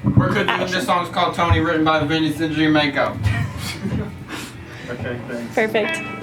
We're Kudzu. This song is called Tony, written by the Vinnie in Jamaica. Okay, thanks. Perfect.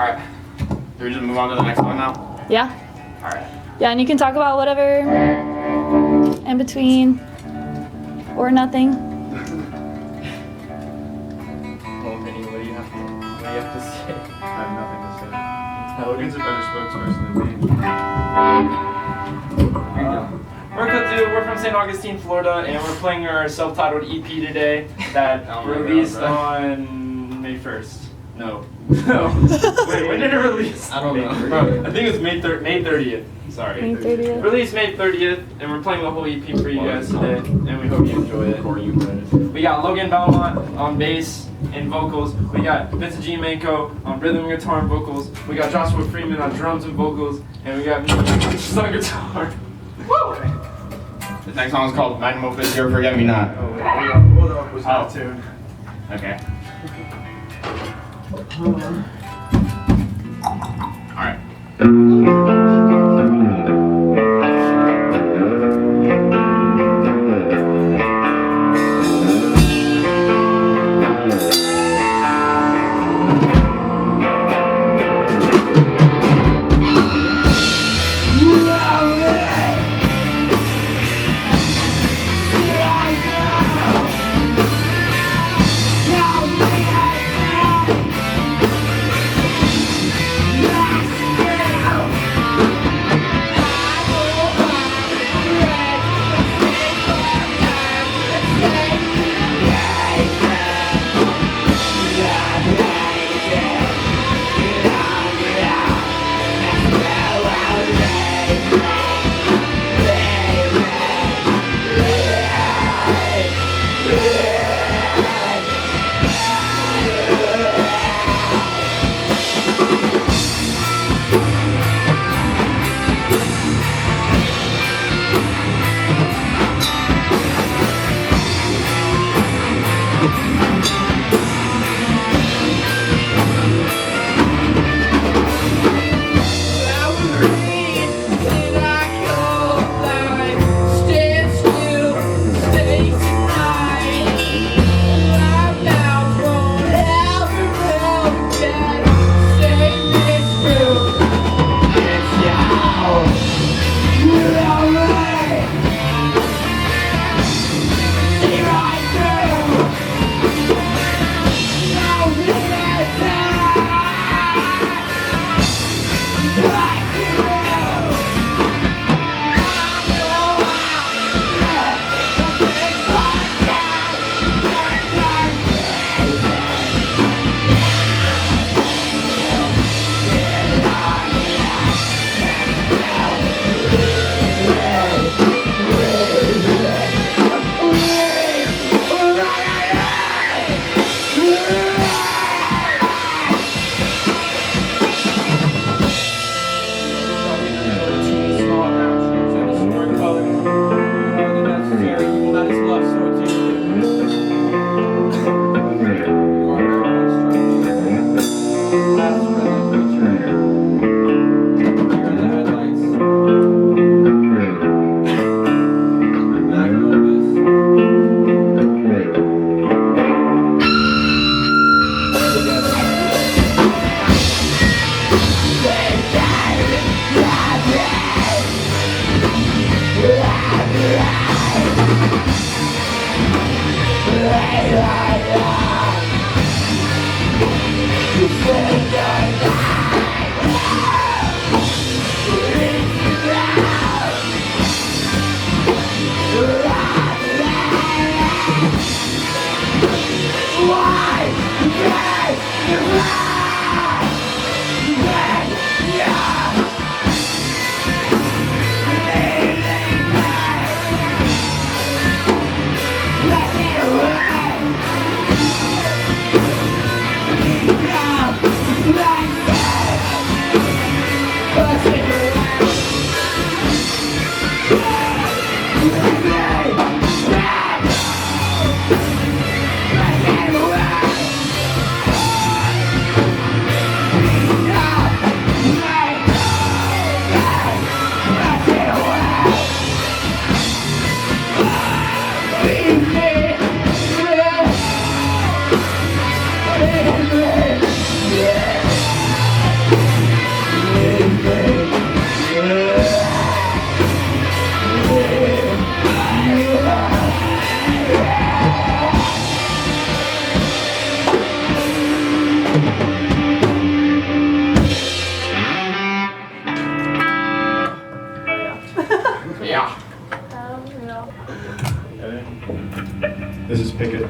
Alright. Do we just move on to the next one now? Yeah. Alright. Yeah, and you can talk about whatever in between or nothing. Well, Vinnie, what do you have to say? I have nothing to say. Logan's a better spokesperson than me. We're Kudzu, we're from Saint Augustine, Florida, and we're playing our self-titled EP today that Oh my released God, on May 1st. No. No. Wait, when did it release? I don't know. I think it was May 30th. Sorry. May 30th. Released May 30th, and we're playing the whole EP for you guys today, and we hope you enjoy it. We got Logan Belmont on bass and vocals. We got Vincent G. Manco on rhythm and guitar and vocals. We got Joshua Freeman on drums and vocals, and we got me on guitar. Woo! The next song is called Magnum Opus Your Forget Me Not. Oh, wait, hold up, was that tune? Okay. Alright. Yeah. This is Pickett.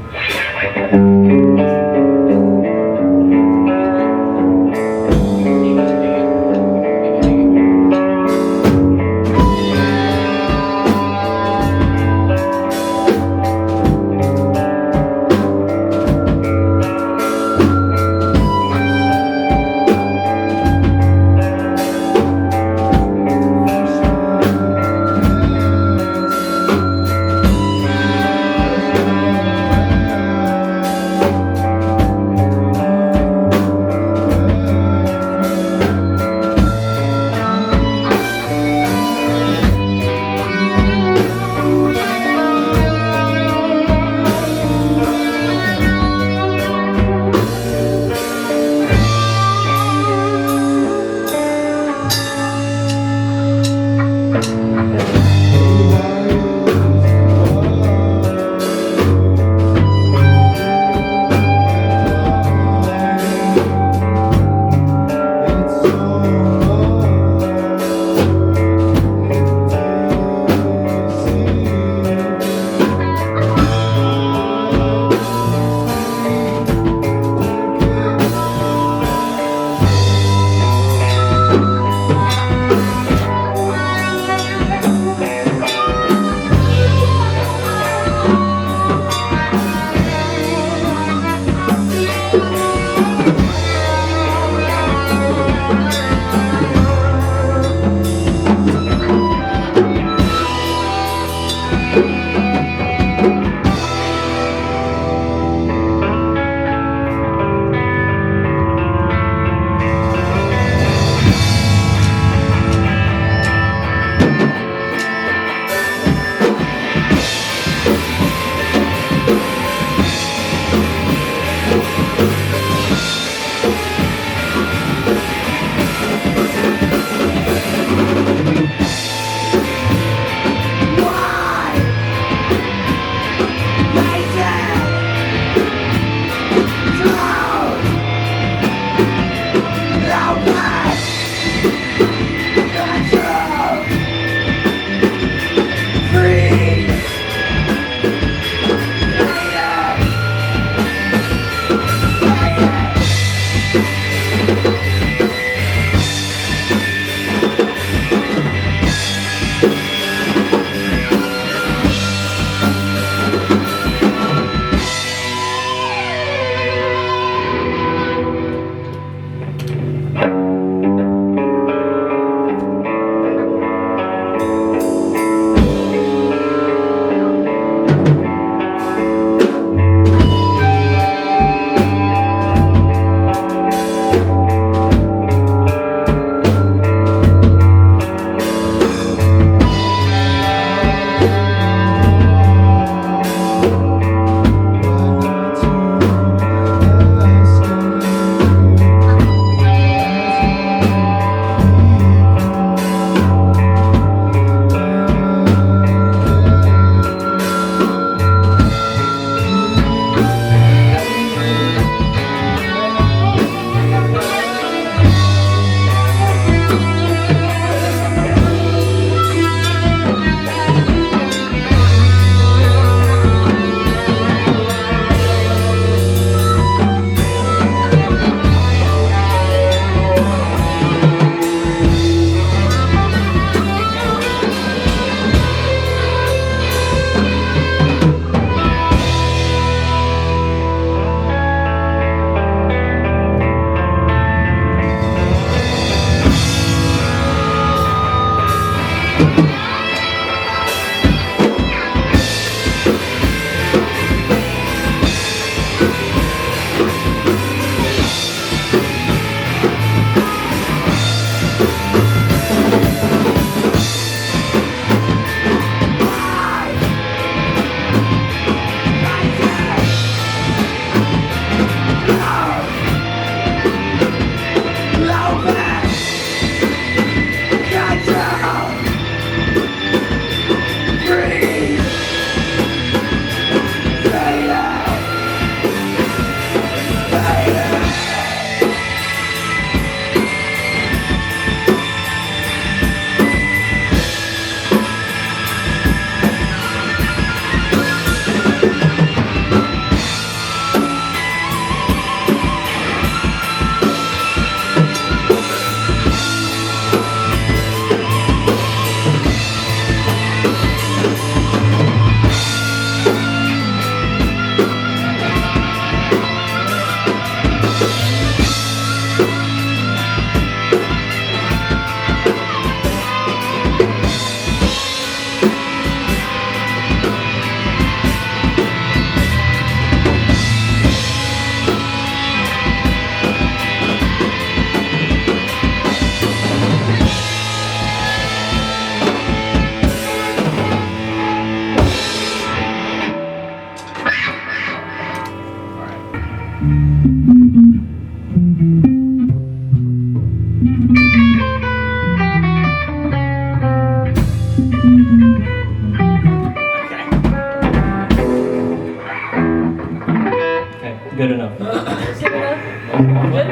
good?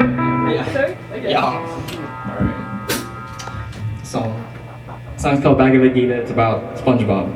Yeah. Sure? Okay. Yeah. Alright. Song's called Bhagavad Gita. It's about SpongeBob.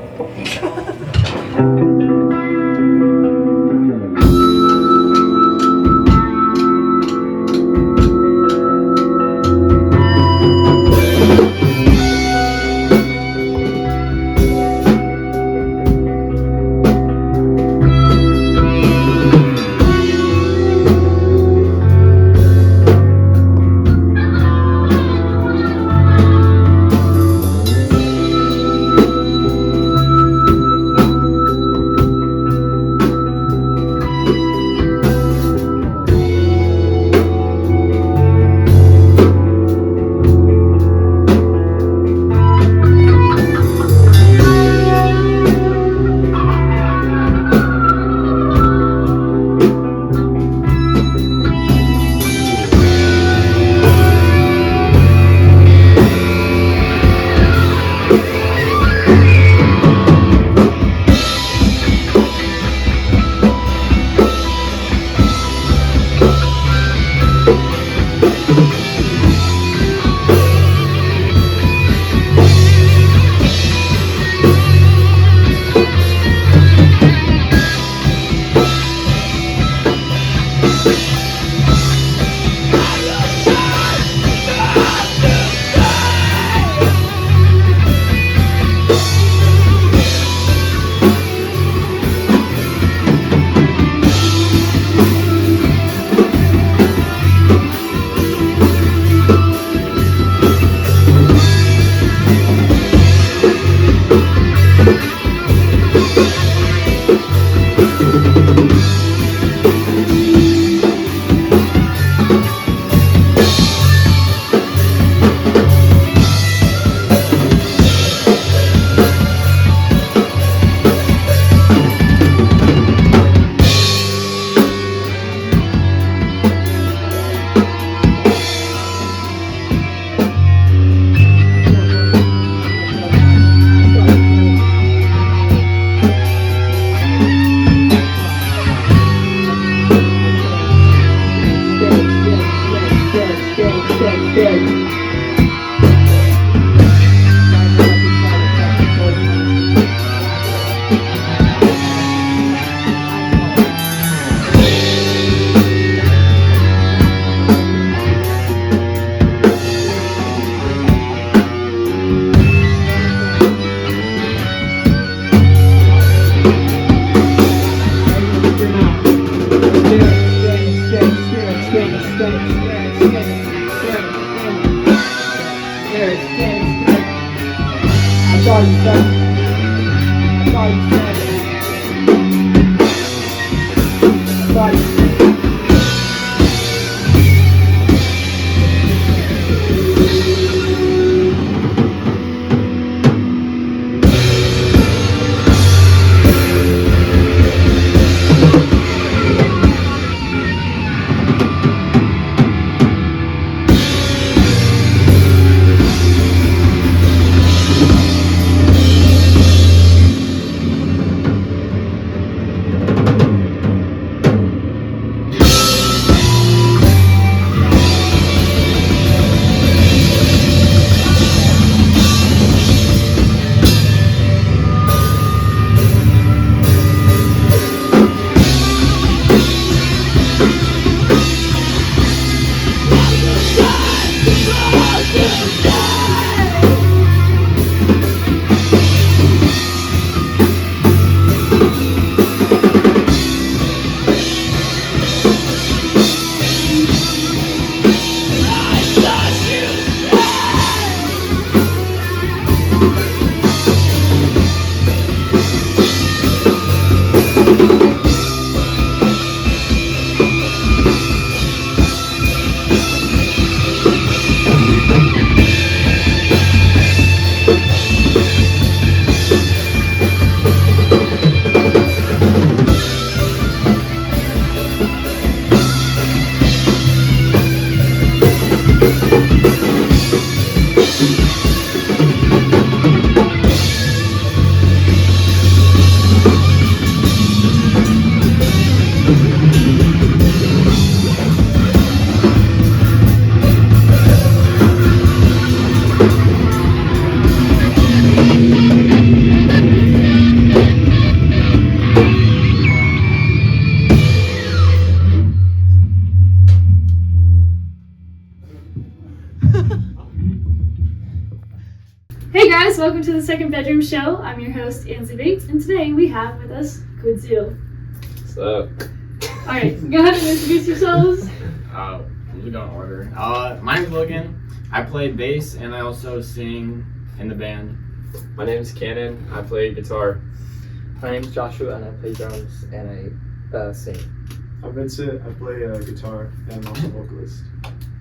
guys, welcome to the Second Bedroom Show. I'm your host, Ansley Bates, and today we have with us Kudzu. What's up? Alright, go ahead and introduce yourselves. We go in order. My name's Logan. I play bass and I also sing in the band. My name's Cannon. I play guitar. My name's Joshua and I play drums and I sing. I'm Vincent. I play guitar and I'm also a vocalist.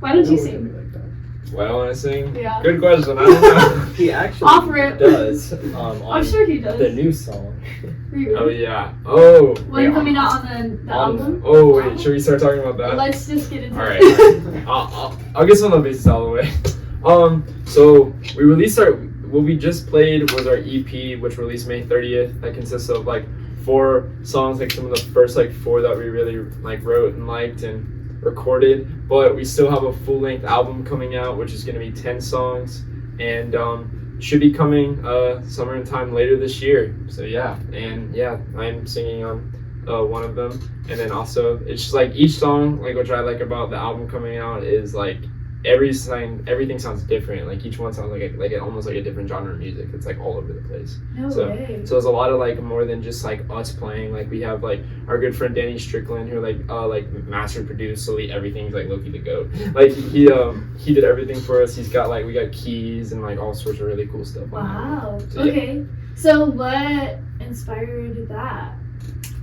Why don't you Don't look at me sing? like that. Why don't I sing? Yeah. Good question. I don't know. He actually Off rip. does on I'm sure he does. the new song. Really? Oh yeah. Oh. When coming out on the album? Oh wait. Should we start talking about that? Let's just get into All it. right. I'll get some of the bases out of the way. So we released what we just played was our EP, which released May 30th. That consists of like 4 songs, like some of the first like 4 that we really like wrote and liked and recorded. But we still have a full-length album coming out, which is going to be 10 songs, and should be coming summertime later this year. So yeah, and yeah, I'm singing on one of them, and then also it's just like each song, like which I like about the album coming out is like everything sounds different. Like each one sounds like almost like a different genre of music. It's like all over the place. No So way. there's a lot of like more than just like us playing. Like we have like our good friend Danny Strickland who like master produced so everything's like Loki the goat. Like he did everything for us. He's got we got keys and like all sorts of really cool stuff. Wow. So, yeah. Okay. So what inspired that?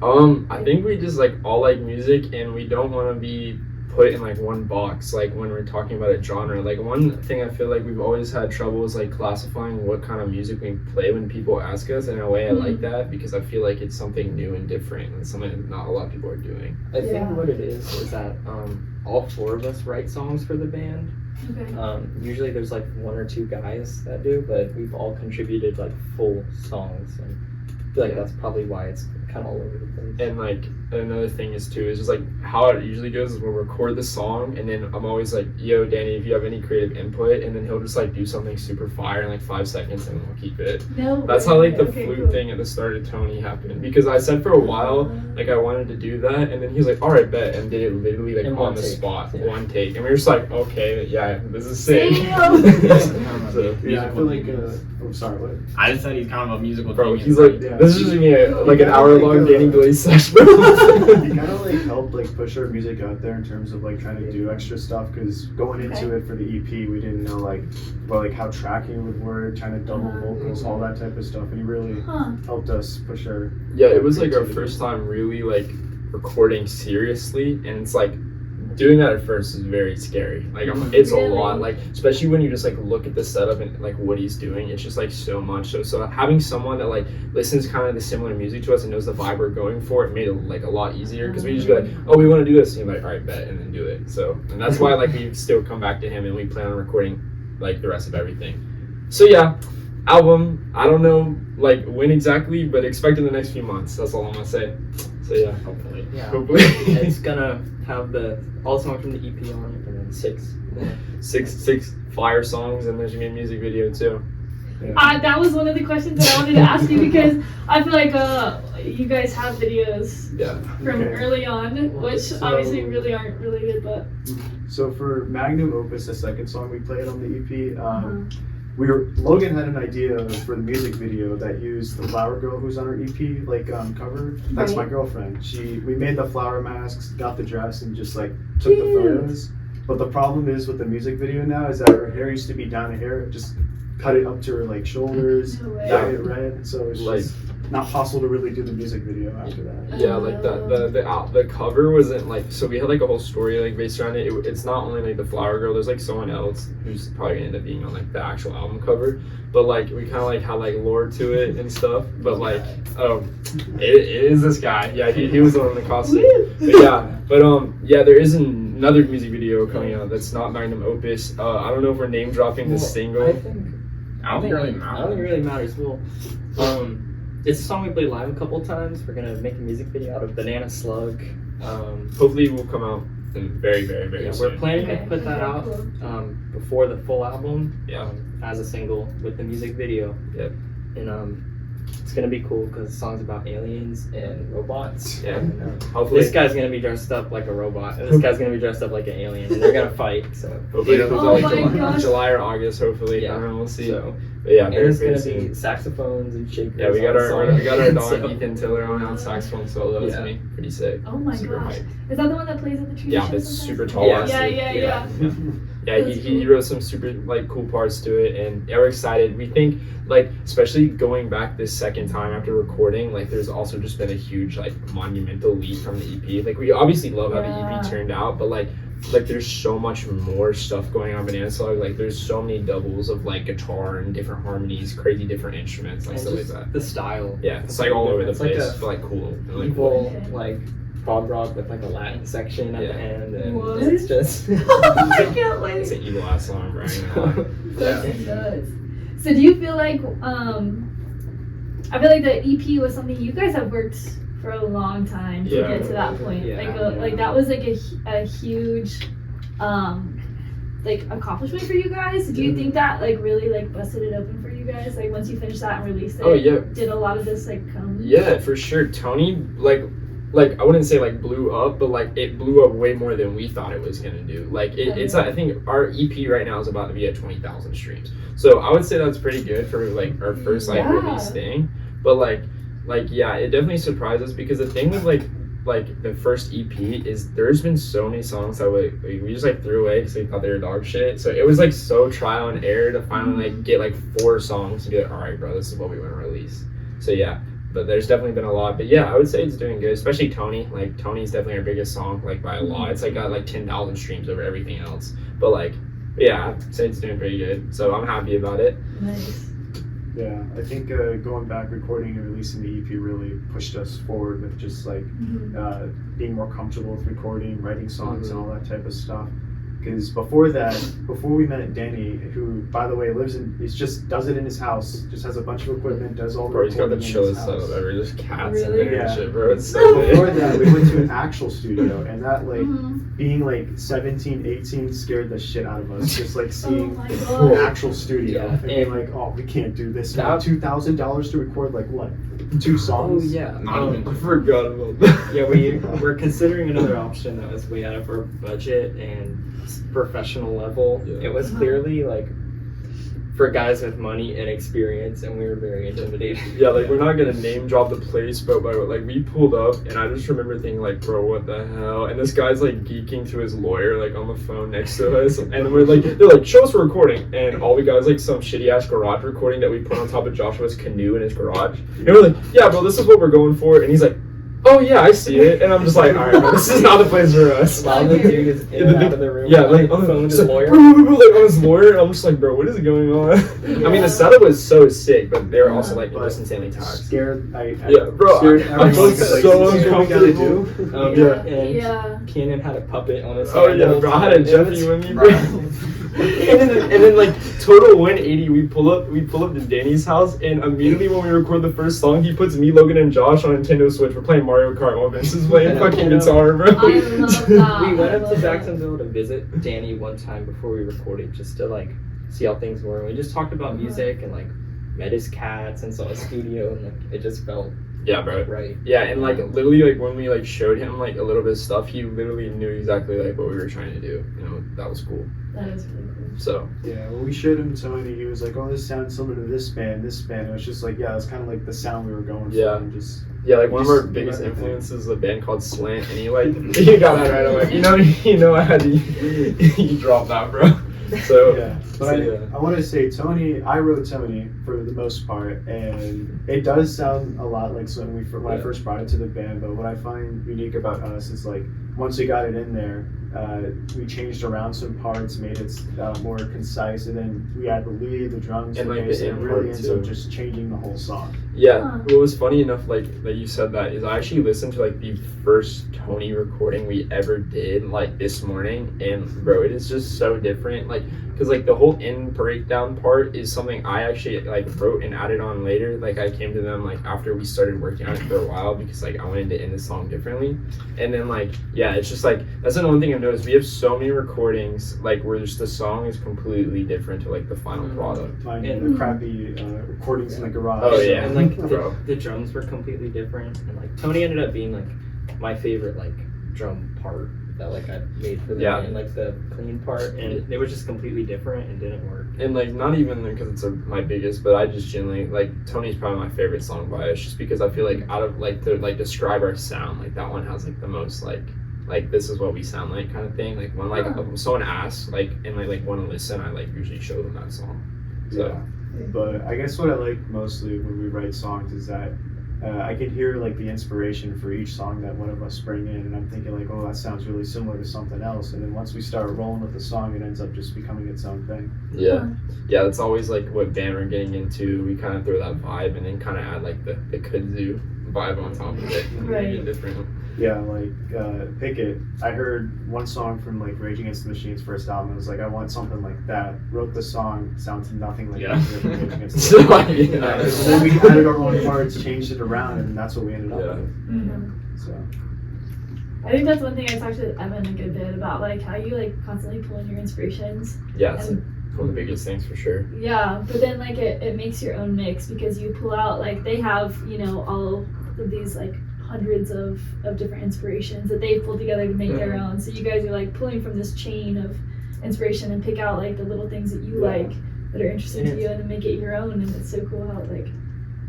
I think we just like all like music and we don't want to be put in like one box like when we're talking about a genre. Like one thing I feel like we've always had trouble is like classifying what kind of music we play when people ask us. In a way I like that because I feel like it's something new and different and something that not a lot of people are doing. I think Yeah. what it is that all 4 of us write songs for the band. Okay. Usually there's like 1 or 2 guys that do, but we've all contributed like full songs, and I feel like that's probably why it's kind of all over the place. And like another thing is just like how it usually goes is we'll record the song and then I'm always like, yo Danny, if you have any creative input, and then he'll just like do something super fire in like 5 seconds and we'll keep it. No. That's way. how like the Okay, flute cool. thing at the start of Tony happened, because I said for a while like I wanted to do that, and then he was like, all right, bet, and did it literally like In on one the take. spot, Yeah. 1 take, and we were just like, okay, yeah, this is sick. Damn. So, Yeah, I feel like. Oh, sorry. What? I just said he's kind of a musical bro, genius. he's like, Yeah. this is just me like an Yeah, hour long like, Danny Glaze session. He kind of like helped like push our music out there in terms of like trying to do extra stuff, because going into it for the EP we didn't know like how tracking would work, trying to double vocals, all that type of stuff, and he really Huh. helped us push our. Yeah, it was like our first time really like recording seriously, and it's like doing that at first is very scary. Like it's a Really? lot, like especially when you just like look at the setup and like what he's doing, it's just like so much. So having someone that like listens kind of the similar music to us and knows the vibe we're going for, it made it like a lot easier, because we just be like, oh, we want to do this, and you're like, all right, bet, and then do it. So and that's why like we still come back to him and we plan on recording like the rest of everything. So yeah, album, I don't know like when exactly, but expect in the next few months. That's all I'm gonna say. So yeah, hopefully. Yeah. Hopefully. It's gonna have all songs from the EP on it, and then 6 more. six fire songs, and there's gonna be a music video too. That was one of the questions that I wanted to ask you, because I feel like you guys have videos Yeah. from Okay. early on, which So- obviously really aren't related, but So for Magnum Opus, the second song we played on the EP, Logan had an idea for the music video that used the flower girl who's on our EP cover. That's my Right. girlfriend. We made the flower masks, got the dress, and just like took the Cute. photos. But the problem is with the music video now is that her hair used to be down here, just cut it up to her like shoulders, No way. dye it red. So it's Like- just not possible to really do the music video after that. Yeah, like the cover wasn't like, so we had like a whole story like based around it. It's not only like the flower girl, there's like someone else who's probably gonna end up being on like the actual album cover, but like we kind of like had like lore to it and stuff. But like it is this guy. Yeah, he was the one in the costume. Yeah, there is another music video coming out that's not Magnum Opus. I don't know if we're name dropping this single. I think I don't think it really I don't matters. think it really matters. Well, it's a song we played live a couple times. We're gonna make a music video out of Banana Slug. Hopefully it will come out very, very, very Yeah, soon. we're planning to Okay. put that Okay, out cool. before the full album. Yeah. As a single with the music video. Yep. And it's gonna be cool because the song's about aliens and robots. Yeah. And, Hopefully. this guy's gonna be dressed up like a robot, and this guy's gonna be dressed up like an alien, and they're gonna fight. So Hopefully it comes out Oh like my July, gosh. July or August, hopefully. Yeah. I don't know, we'll see. So But yeah, And very it's gonna soon. be saxophones and shakers. Yeah, we got on our song. dog So- Ethan Tiller on saxophone solo. That's Yeah. me. Pretty sick. Oh my Super gosh. hype. Is that the one that plays at the tree? Yeah, show it's sometimes? super tall. Yeah. ass Yeah, dude. yeah, Yeah. yeah. Yeah, That's he cool. wrote some super like cool parts to it, and yeah, we're excited. We think like, especially going back this second time after recording, like there's also just been a huge like monumental leap from the EP. Like we obviously love how the Yeah. EP turned out, but like there's so much more stuff going on Banana Slug. Like there's so many doubles of like guitar and different harmonies, crazy different instruments, like And stuff like just that. the style. Yeah, it's like all over the It's like place, a but like cool. And, like, Equal Okay. like prog rock with like a Latin section at Yeah. the end, and What? it's just. I can't it's wait. an evil ass song, right? That's nuts. So do you feel like I feel like the EP was something you guys have worked for a long time to Yeah. get to that point. Yeah. Like that was like a huge like accomplishment for you guys. Do you think that like really like busted it open for you guys? Like once you finished that and released it, Oh yeah, did a lot of this like come? yeah, for sure. Tony, like I wouldn't say like blew up, but like it blew up way more than we thought it was gonna do. Like it's I think our EP right now is about to be at 20,000 streams. So I would say that's pretty good for like our first like Yeah. release thing. But like yeah, it definitely surprised us because the thing with like the first EP is there's been so many songs that we just like threw away because we thought they were dog shit. So it was like so trial and error to finally like get like 4 songs and be like, all right, bro, this is what we want to release. So yeah. But there's definitely been a lot. But yeah, I would say it's doing good, especially Tony. Like Tony's definitely our biggest song, like by a lot. It's like got like 10,000 streams over everything else. But like, yeah, I'd say it's doing pretty good. So I'm happy about it. Nice. Yeah, I think going back, recording and releasing the EP really pushed us forward with just like being more comfortable with recording, writing songs, and all that type of stuff. Because before we met Danny, who by the way does it in his house, just has a bunch of equipment, does all the Bro, he's got the recording in chillest his setup house. ever. Just cats Really? in there Yeah. and shit, bro. It's so Before lit. that, we went to an actual studio, and that like Mhm. being like 17, 18 scared the shit out of us. Just like Oh seeing my an god. actual studio Yeah, and being and- like, oh, we can't do this. That- $2,000 to record like what, 2 Oh songs? yeah. Not even. I forgot about that. Yeah, we're considering another option that was way out of our budget and professional level. Yeah. It was clearly like for guys with money and experience, and we were very intimidated. Yeah, like we're not gonna name drop the place, but like we pulled up and I just remember thinking like, bro, what the hell? And this guy's like geeking to his lawyer like on the phone next to us, and we're like, they're like, show us a recording, and all we got is like some shitty ass garage recording that we put on top of Joshua's canoe in his garage, and we're like, yeah, bro, this is what we're going for, and he's like, oh yeah, I see it, and I'm just like, all right, bro, this is not the place for us. While the dude is in and out of the room, Yeah, on like the phone with his like, lawyer. like on his lawyer, and I'm just like, bro, what is going on? I mean, the setup was so sick, but they were also like just insanely taxed. Scared. Yeah, bro, Scared I everyone, felt 'cause, like, so this is what we gotta uncomfortable. do. Yeah. And Yeah. Kenan had a puppet on his Oh hand yeah, the whole bro, I had a time. It Jeffy was- with me, bro. and then like total 180, we pull up to Danny's house, and immediately when we record the first song, he puts me, Logan, and Josh on Nintendo Switch. We're playing Mario Kart while Vince is playing fucking guitar, bro. I love that. We went I up to love that. Jacksonville to visit Danny one time before we recorded, just to like see how things were. And we just talked about music and like met his cats and saw a studio, and like it just felt Yeah, bro. right. Yeah, and like literally like when we like showed him like a little bit of stuff, he literally knew exactly like what we were trying to do. You know, that was cool. That is really cool. So Yeah, when we showed him Tony, he was like, oh, this sounds similar to this band. It was just like, yeah, it's kind of like the sound we were going for. Yeah. And just, yeah, like one of our Just- biggest influences is a band called Slant. Anyway, you got that right away. You know, I had to you dropped that, bro. So yeah. But so, yeah. I want to say I wrote Tony for the most part, and it does sound a lot like when I first brought it to the band, but what I find unique about us is like, once we got it in there, we changed around some parts, made it more concise, and then we add the lead, the drums, And, the like, bass, the and it in really part, ends up too. just changing the whole song. Yeah, Huh. what was funny enough, like that you said that, is I actually listened to like the first Tony recording we ever did like this morning, and bro, it is just so different. Like, cause like the whole in breakdown part is something I actually like wrote and added on later. Like I came to them like after we started working on it for a while because like I wanted to end the song differently, and then like yeah, it's just like that's another thing I've noticed. We have so many recordings like where just the song is completely different to like the final product. Finding the crappy recordings in the garage. Oh, yeah. And like Bro. the drums were completely different, and like Tony ended up being like my favorite like drum part that like I made for the Yeah. band, like the clean part, and it was just completely different and didn't work. And like not even because it's my biggest, but I just genuinely like Tony's probably my favorite song by us, just because I feel like out of like to like describe our sound, like that one has like the most like this is what we sound like kind of thing. Like when like someone asks like and like want to listen, I like usually show them that song. So. Yeah. But I guess what I like mostly when we write songs is that I can hear like the inspiration for each song that one of us bring in, and I'm thinking like, oh, that sounds really similar to something else. And then once we start rolling with the song, it ends up just becoming its own thing. Yeah, that's always like what band we're getting into. We kind of throw that vibe and then kind of add like the Kudzu vibe on top of it. Right. Different. Yeah, like Pick It. I heard one song from like Rage Against the Machine's first album. I was like, I want something like that. Wrote the song, sounds nothing like Yeah. Rage Against the So, Machine. yeah. And then we added our own parts, changed it around, and that's what we ended up Yeah. with. Mhm. So I think that's one thing I talked to Evan a good bit about, like how you like constantly pull in your inspirations. Yeah, it's like one of the biggest things for sure. Yeah, but then like it makes your own mix because you pull out like they have, you know, all of these like hundreds of different inspirations that they pull together to make their own. So you guys are like pulling from this chain of inspiration and pick out like the little things that you like that are interesting to you and then make it your own. And it's so cool how it like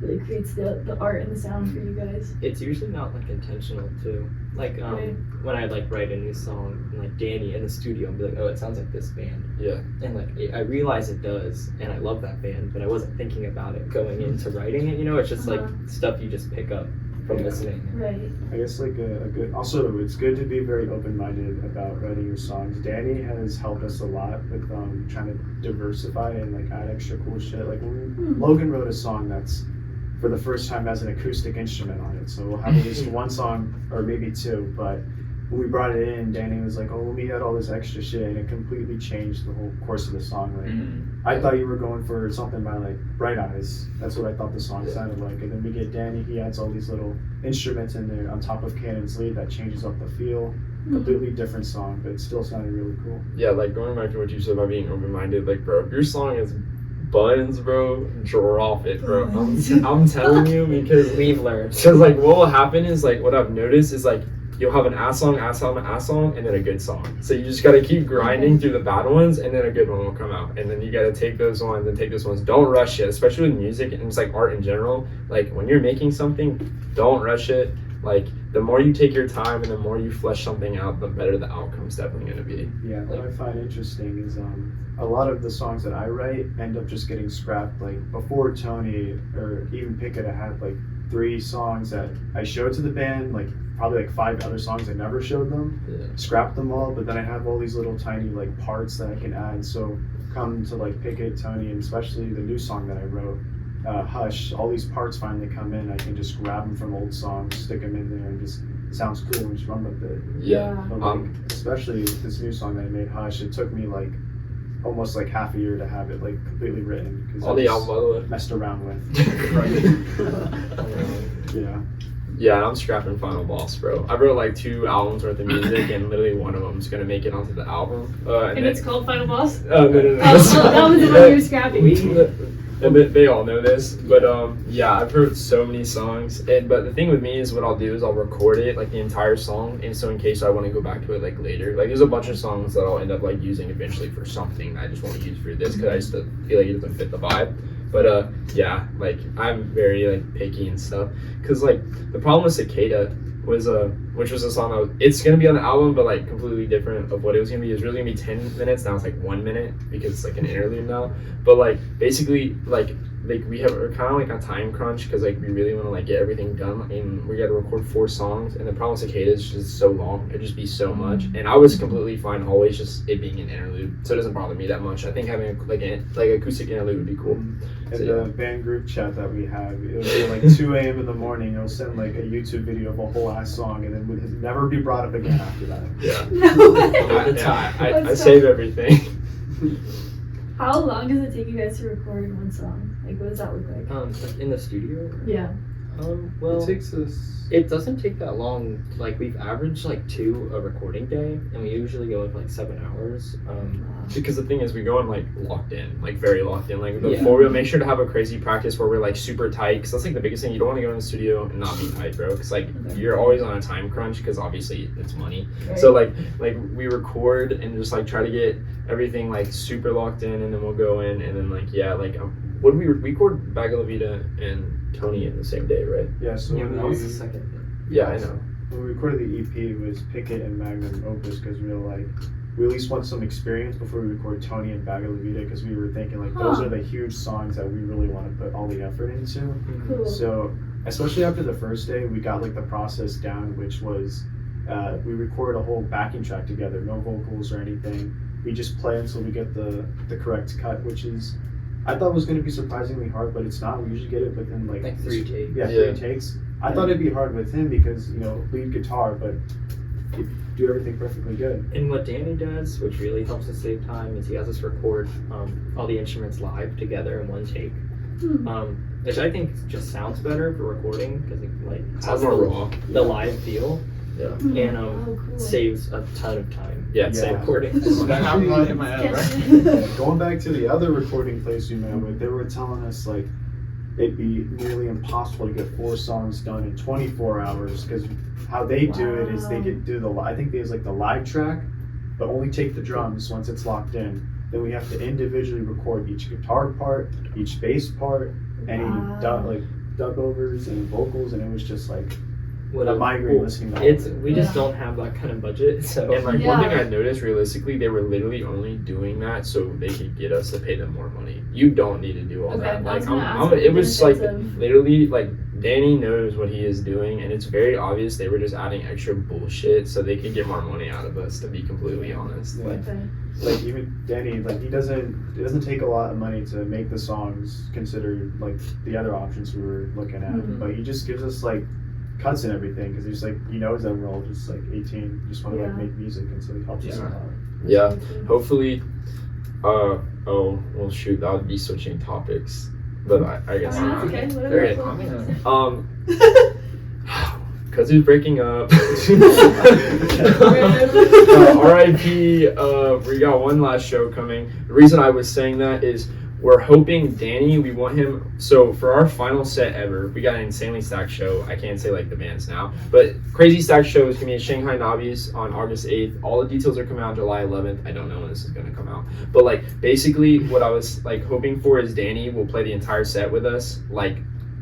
really creates the art and the sound for you guys. It's usually not like intentional too. Like Right. when I like write a new song, and like Danny in the studio and be like, oh, it sounds like this band. Yeah. And like I realize it does, and I love that band, but I wasn't thinking about it going into writing it. You know, it's just like stuff you just pick up from listening. Right. I guess like a good. Also, it's good to be very open-minded about writing your songs. Danny has helped us a lot with trying to diversify and like add extra cool shit. Like when Logan wrote a song that's for the first time has an acoustic instrument on it, so we'll have at least one song or maybe two. But when we brought it in, Danny was like, "Oh, we had all this extra shit," and it completely changed the whole course of the song. Like, I thought you were going for something by like Bright Eyes. That's what I thought the song sounded like. And then we get Danny. He adds all these little instruments in there on top of Cannon's lead that changes up the feel. Completely different song, but it still sounded really cool. Yeah, like going back to what you said about being open-minded, like bro, if your song is buns, bro, drop it, bro. I'm telling you, because We've learned. Because like what will happen is like what I've noticed is like you'll have an ass song, and then a good song. So you just gotta keep grinding through the bad ones, and then a good one will come out. And then you gotta take those ones and take those ones. Don't rush it, especially with music and it's like art in general. Like when you're making something, don't rush it. Like the more you take your time and the more you flesh something out, the better the outcome's definitely gonna be. Yeah, what I find interesting is a lot of the songs that I write end up just getting scrapped. Like before Tony or even Pickett, I had like 3 songs that I showed to the band, like probably like 5 other songs I never showed them, scrapped them all, but then I have all these little tiny like parts that I can add. So come to like Pickett, Tony, and especially the new song that I wrote, Hush, all these parts finally come in. I can just grab them from old songs, stick them in there, and just sounds cool and just run with it. Yeah. But like, especially this new song that I made, Hush, it took me like almost like half a year to have it like completely written because All the album, by the way. messed around with. Yeah. Yeah, I'm scrapping Final Boss, bro. I wrote like 2 albums worth of music, and literally one of them's gonna make it onto the album. And it's called Final Boss? Oh, no. Oh, that was the one you were scrapping. And they all know this, but yeah, I've heard so many songs, but the thing with me is what I'll do is I'll record it like the entire song, and so in case I want to go back to it like later, like there's a bunch of songs that I'll end up like using eventually for something that I just want to use for this because I just feel like it doesn't fit the vibe. But yeah, like I'm very like picky and stuff, because like the problem with Cicada was which was a song that it's gonna be on the album, but like completely different of what it was gonna be. It was really gonna be 10 minutes, now it's like 1 minute because it's like an interlude now. But like basically like we're kind of like a time crunch because like we really want to like get everything done, and we got to record 4 songs. And the problem with Cicada is just so long; it'd just be so much. And I was completely fine always just it being an interlude, so it doesn't bother me that much. I think having like acoustic interlude would be cool. And So, the band group chat that we have, it'll be like 2 a.m. in the morning. It'll send like a YouTube video of a whole ass song, and then would never be brought up again after that. Yeah. No way. I save everything. How long does it take you guys to record one song? Like, what does that look like? Like in the studio? Yeah. Well, It takes us. it doesn't take that long. Like we've averaged like 2 a recording day, and we usually go with like 7 hours. Because the thing is, we go in like locked in, like very locked in. Like Yeah. before, we'll make sure to have a crazy practice where we're like super tight. Because that's like the biggest thing. You don't want to go in the studio and not be tight, bro. Because like you're always on a time crunch. Because obviously it's money. Right. So like we record and just like try to get everything like super locked in, and then we'll go in and then like what do we record Bag of La Vida and Tony in the same day, right? Yeah, so Yeah, when that was the we, second. Yeah, I know. when we recorded the EP, it was Picket and Magnum Opus because we were like, we at least want some experience before we record Tony and Bag of La Vida because we were thinking like those are the huge songs that we really want to put all the effort into. Cool. So especially after the first day, we got like the process down, which was we record a whole backing track together, no vocals or anything. We just play until we get the correct cut, which is I thought was going to be surprisingly hard, but it's not. We usually get it within like 3 takes. Yeah, 3 takes. I thought it'd be hard with him because lead guitar, but you do everything perfectly good. And what Danny does, which really helps us save time, is he has us record all the instruments live together in 1 take. Which I think just sounds better for recording because it like Sounds has more raw. the live feel Yeah. and Oh, cool. saves a ton of time. Yeah, it's Yeah. same. Recording. I'm going in my head, right? Going back to the other recording place we met with, they were telling us like it'd be nearly impossible to get 4 songs done in 24 hours because how they do it is they could do I think there's like the live track, but only take the drums once it's locked in. Then we have to individually record each guitar part, each bass part, any dub overs and vocals, and it was just like a migraine listening to all of it. We just don't have that kind of budget, so And like one Yeah. thing I noticed realistically, they were literally only doing that so they could get us to pay them more money. You don't need to do all Okay, that. I Like was gonna ask it was like benefits of- literally like Danny knows what he is doing, and it's very obvious they were just adding extra bullshit so they could get more money out of us. To be completely honest, Yeah. like Okay. Like even Danny, like it doesn't take a lot of money to make the songs considered like the other options we were looking at, Mhm. but he just gives us like cuts and everything because he's like he knows that we're all just like 18, just want to like Yeah. make music, and so he helps us a Yeah. lot. yeah. That's cool. Hopefully, oh well, shoot, that would be switching topics, but I guess. Oh, not. that's okay. Whatever. Okay. Cool. Kudzu's breaking up. R.I.P. We got one last show coming. The reason I was saying that is we're hoping Danny, we want him. So for our final set ever, we got an insanely stacked show. I can't say like the bands now, but crazy stacked show is gonna be at Shanghai Nobby's on August 8th. All the details are coming out July 11th. I don't know when this is gonna come out, but like basically what I was like hoping for is Danny will play the entire set with us, like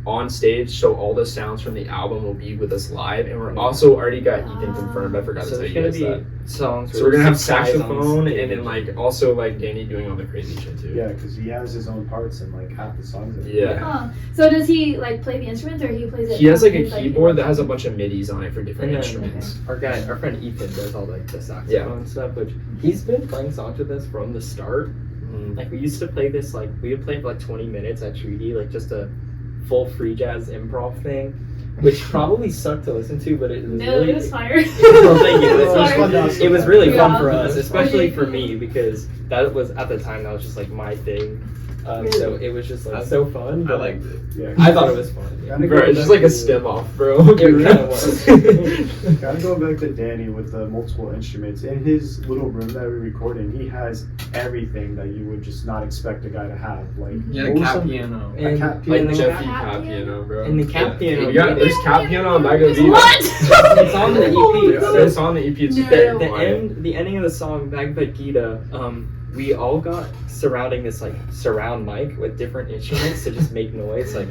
on stage, so all the sounds from the album will be with us live, and we're also already got E10 confirmed. I forgot to So tell there's you gonna guys be that. songs. So we're gonna have surprise on saxophone, stage. and then like also like Danny doing all the crazy shit too. Yeah, because he has his own parts in like half the songs. that he Yeah. Huh. So does he like play the instruments or he plays it? He has like a with, keyboard that has a bunch of MIDIs on it for different And then instruments. our friend Ethan does all like the saxophone Yeah. stuff, which he's been playing songs with us from the start. Mhm. Like we used to play this, like we would play for like 20 minutes at Treaty, like just a full free jazz improv thing, which probably sucked to listen to, but it was No, really it was fire. Well, thank you. It was was fire. fun to us. it was really fun Yeah. for us, especially for Okay. me, because that was at the time that was just like my thing. So it was just like so fun. I But liked it. Yeah, I thought it was fun. Yeah. Kinda Bro, going it's just back like a to- stem off, bro. It kinda was. Kind of going back to Danny with the multiple instruments. In his little room that we record in, he has everything that you would just not expect a guy to have. Like Yeah, what the was cat some- piano. a cat And piano. the Jeffy cat cat piano? piano, bro. And the cat piano. We got there's cat piano on Bag of La What? Vida. It's on the EP. Oh, So It's on the EP. It's No. very the quiet. the ending of the song Bhagavad Gita, we all got surrounding this like surround mic with different instruments to just make noise. Like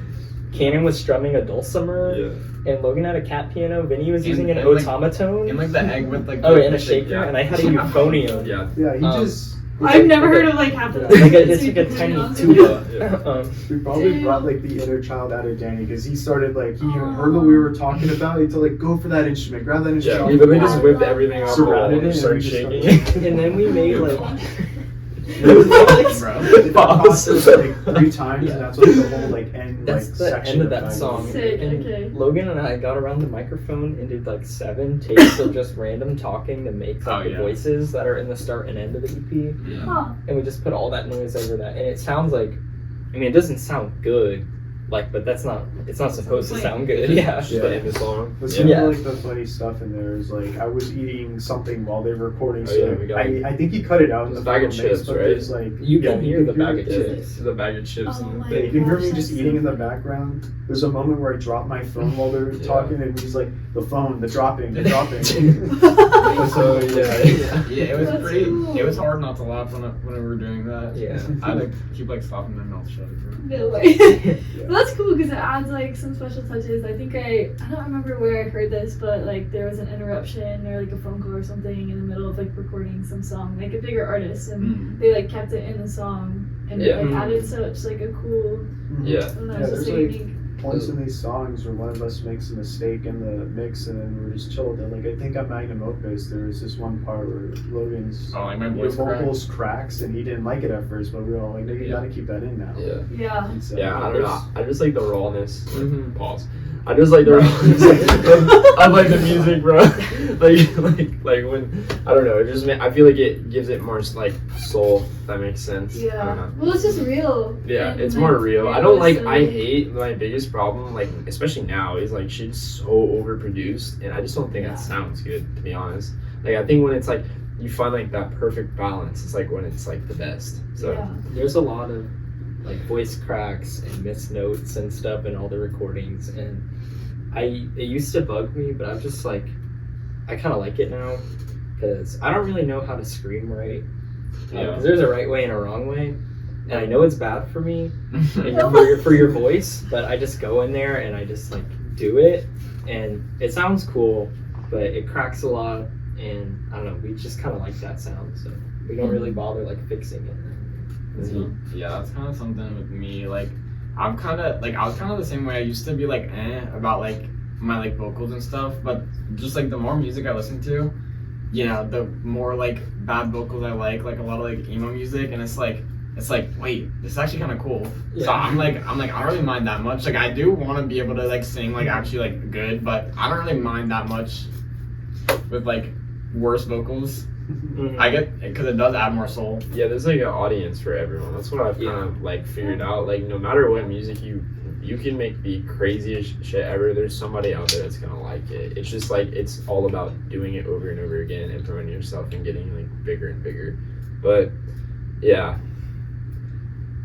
Cannon was strumming a dulcimer, Yeah. and Logan had a cat piano. Vinny was And- using an and, like- automaton. And like the egg with like Oh, and a the- shaker, yeah. and I had a euphonium. Yeah. Yeah, he Um, just. I've never heard of like half of Yeah. Like it's like a tiny tuba. Yeah. We probably Damn. brought like the inner child out of Danny because he started like he heard what we were talking about. He told like go for that instrument, grab that Yeah, instrument. we literally just whipped everything off the wall Surrounded and it and started we just shaking. started- And then we made like Bro. Pause. Pause like 3 times, and that's like the whole like end that's like the section end of that Bag song. Sick, And okay. Logan and I got around the microphone and did like 7 takes of just random talking to make like Oh, the yeah. voices that are in the start and end of the EP. Yeah. Huh. And we just put all that noise over that, and it sounds like, I mean, it doesn't sound good, but it's not supposed to sound good. Just Yeah. the end of the song. But some Yeah. of like the funny stuff in there is like I was eating something while they were recording, Oh, so yeah, we got I think he cut it out in There's the a bag of final mix, chips, but right? there's like You yeah, can hear the bag of it. chips. The bag of chips Oh and my the Yeah, you can hear me gosh, just that's eating so in the good. background. There's a moment where I dropped my phone while they're Yeah. talking, and he's like, "The phone, the dropping." So yeah. Yeah, it was That's pretty. cool. It was hard not to laugh when we were doing that. Yeah. I had to keep like stopping my mouth shut. No way. Well, that's cool because it adds like some special touches. I think I don't remember where I heard this, but like there was an interruption or like a phone call or something in the middle of like recording some song, like a bigger artist, and they like kept it in the song and Yeah. it like added such like a cool. Yeah. I don't know, Yeah, it's just there's so like unique. points in these songs where one of us makes a mistake in the mix, and then we're just chilled. And like I think on Magnum Opus, there was this one part where Logan's Oh, like my your voice cracked. vocals cracks, and he didn't like it at first, but we were all like, "No, you gotta keep that in now." Yeah. Yeah. And so, Yeah, I don't know. I just like the rawness. Mhm. Pause. I just like the rawness of like the music, bro. like when I don't know. It just I feel like it gives it more like soul. If that makes sense. I don't Yeah. know. Well, it's just real. Yeah, And, it's like, more real. I don't like. so- I hate my biggest problem, like especially now, is like shit's so overproduced, and I just don't think Yeah. that sounds good. To be honest, like I think when it's like you find like that perfect balance, it's like when it's like the best. So Yeah. There's a lot of like voice cracks and missed notes and stuff in all the recordings, and it used to bug me, but I'm just like, I kind of like it now because I don't really know how to scream right. Yeah. Because there's a right way and a wrong way, and I know it's bad for me and for your voice, but I just go in there and I just like do it, and it sounds cool, but it cracks a lot, and I don't know. We just kind of like that sound, so we don't really bother like fixing it. Yeah, that's kind of something with me. Like, I was kind of the same way. I used to be like about like my like vocals and stuff, but just like the more music I listen to, the more like bad vocals I like a lot of like emo music, and it's like wait, this is actually kind of cool. Yeah. So I'm like I don't really mind that much. Like I do want to be able to like sing like actually like good, but I don't really mind that much with like worse vocals. I get because it does add more soul. yeah, there's like an audience for everyone. That's what I've kind of like figured out. Like no matter what music you can make the craziest shit ever, there's somebody out there that's gonna like it. It's just like it's all about doing it over and over again and promoting yourself and getting like bigger and bigger. But yeah.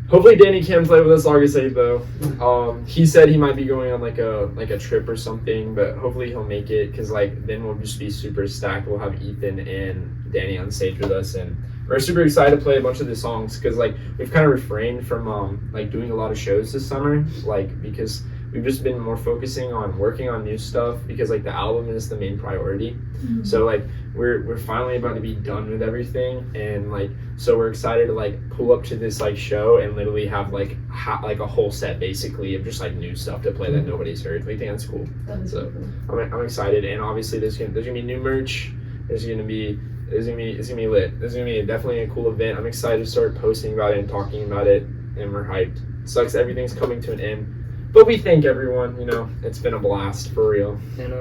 Hopefully Danny can play with us August 8th though. He said he might be going on like a trip or something, but hopefully he'll make it because like then we'll just be super stacked. We'll have Ethan and Danny on stage with us, and we're super excited to play a bunch of the songs because like we've kind of refrained from like doing a lot of shows this summer, like because we've just been more focusing on working on new stuff because like the album is the main priority. Mhm. So like we're finally about to be done with everything, and like so we're excited to like pull up to this like show and literally have like like a whole set basically of just like new stuff to play that nobody's heard. We think that's cool. That is So cool. I'm excited, and obviously there's gonna be new merch. It's gonna be lit. There's gonna be definitely a cool event. I'm excited to start posting about it and talking about it, and we're hyped. Sucks everything's coming to an end, but we thank everyone. It's been a blast for real. And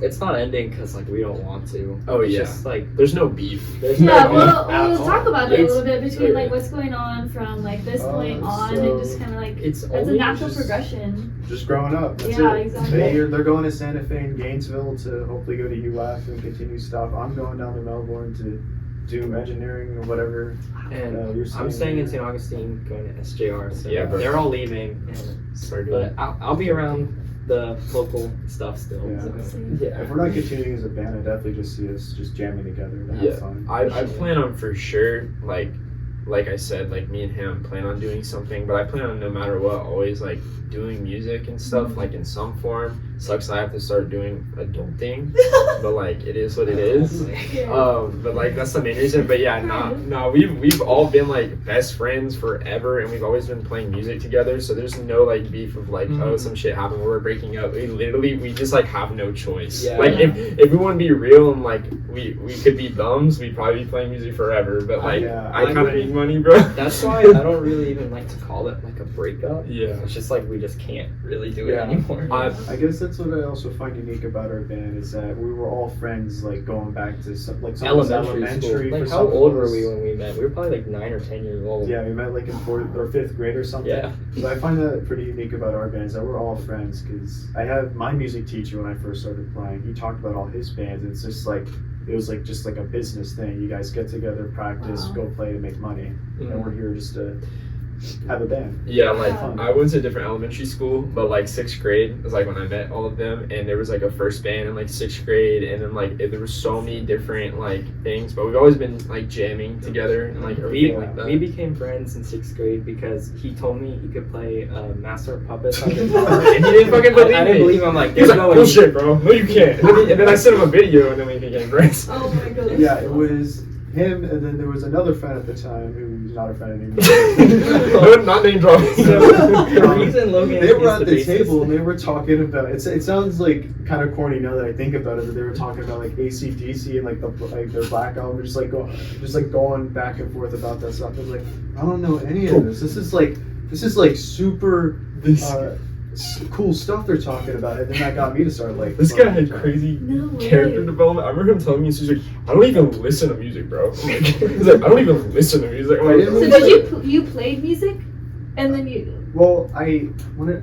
it's not ending because like we don't want to. Oh, It's yeah. just like There's no beef. there's Yeah, no we'll talk about it a little bit between okay. like what's going on from like this point on, so and just kind of like It's it's a only natural just- progression. Just growing up. That's Yeah, it. exactly. They're going to Santa Fe and Gainesville to hopefully go to UF and continue stuff. I'm going down to Melbourne to do engineering or whatever. And you're I'm staying in here. St. Augustine, going to SJR. So Yeah, bro. they're all leaving, and, Start doing but I'll be around the local stuff still. Yeah. So. If we're not continuing as a band, I definitely just see us just jamming together to have Yeah. fun. I plan on for sure, like I said, like me and him plan on doing something, but I plan on no matter what, always like doing music and stuff, like in some form. Sucks I have to start doing adulting, but like it is what it is. Yeah. But like that's the main reason. But yeah, no, we've all been like best friends forever, and we've always been playing music together. So there's no like beef of like oh some shit happened where we're breaking up. We just like have no choice. Yeah. Like if we want to be real and like we could be bums, we'd probably be playing music forever. But like Yeah, I kind of wouldn't money, bro. That's why I don't really even like to call it like a breakup. Yeah. It's just like we just can't really do it Yeah. anymore. I guess that's what I also find unique about our band is that we were all friends, like going back to some was Elementary school. for Like, how some of old were us. we when we met? We were probably like 9 or 10 years old. Yeah, we met like in 4th or 5th grade or something. Yeah. So I find that pretty unique about our bands that we're all friends because I have my music teacher when I first started playing. He talked about all his bands. It's just like it was like just like a business thing. You guys get together, practice, Wow. go play to make money, Mhm. and we're here just to have a band. Yeah, like Yeah. I went to a different elementary school, but like 6th grade was like when I met all of them, and there was like a first band in like 6th grade, and then like there were so many different like things, but we've always been like jamming together and like everything like that. We became friends in 6th grade because he told me he could play Master of Puppets on guitar. And he didn't fucking believe I me. didn't believe him. I'm like, He was there's like, no way. bullshit, bro. No, you can't. And then I sent him a video, and then we became friends. Oh my goodness. Yeah, it was him, and then there was another friend at the time who's not a friend anymore. No, not name dropping. The reason Logan They were is at the bassist- table and they were talking about it sounds like kind of corny now that I think about it, but they were talking about like AC/DC and like their Black album, just like going back and forth about that stuff. I was like, I don't know any of this. This is like super cool stuff they're talking about, and then that got me to start like. This guy had crazy No way. character development. I remember him telling me, he's like, I don't even listen to music, bro. I'm like, he's like, I don't even listen to music. I'm like, So did you played music, and then you? Well,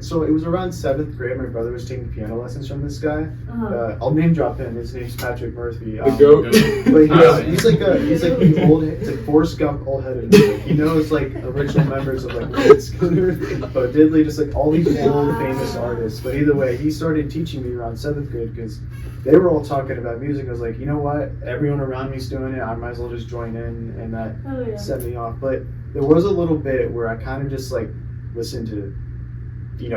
so it was around 7th grade. My brother was taking piano lessons from this guy. I'll name drop him. His name's Patrick Murphy. the goat. But he's like the old, it's like Forrest Gump old headed. He knows like original members of like Red Scooter, Bo Diddley, just like all these old famous artists. But either way, he started teaching me around 7th grade because they were all talking about music. I was like, you know what? Everyone around me's doing it. I might as well just join in, and that Oh yeah. set me off. But there was a little bit where I kind of just like listened to,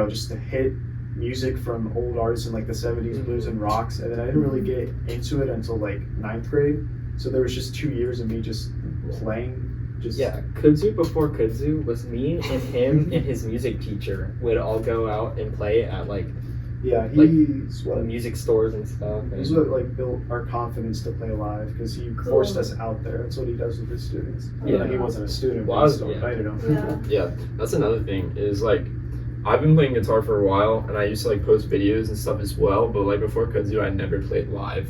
just the hit music from old artists in like the 70s blues and rocks, and then I didn't really get into it until like 9th grade. So there was just 2 years of me just playing. Yeah, Kudzu before Kudzu was me and him and his music teacher would all go out and play at like he's what music stores and stuff. he's what like built our confidence to play live because he Cool. forced us out there. That's what he does with his students. Yeah. Like, he wasn't a student, Well, but I he was- still yeah. invited him. Yeah. Yeah, that's another thing is like I've been playing guitar for a while, and I used to like post videos and stuff as well, but like before Kudzu I never played live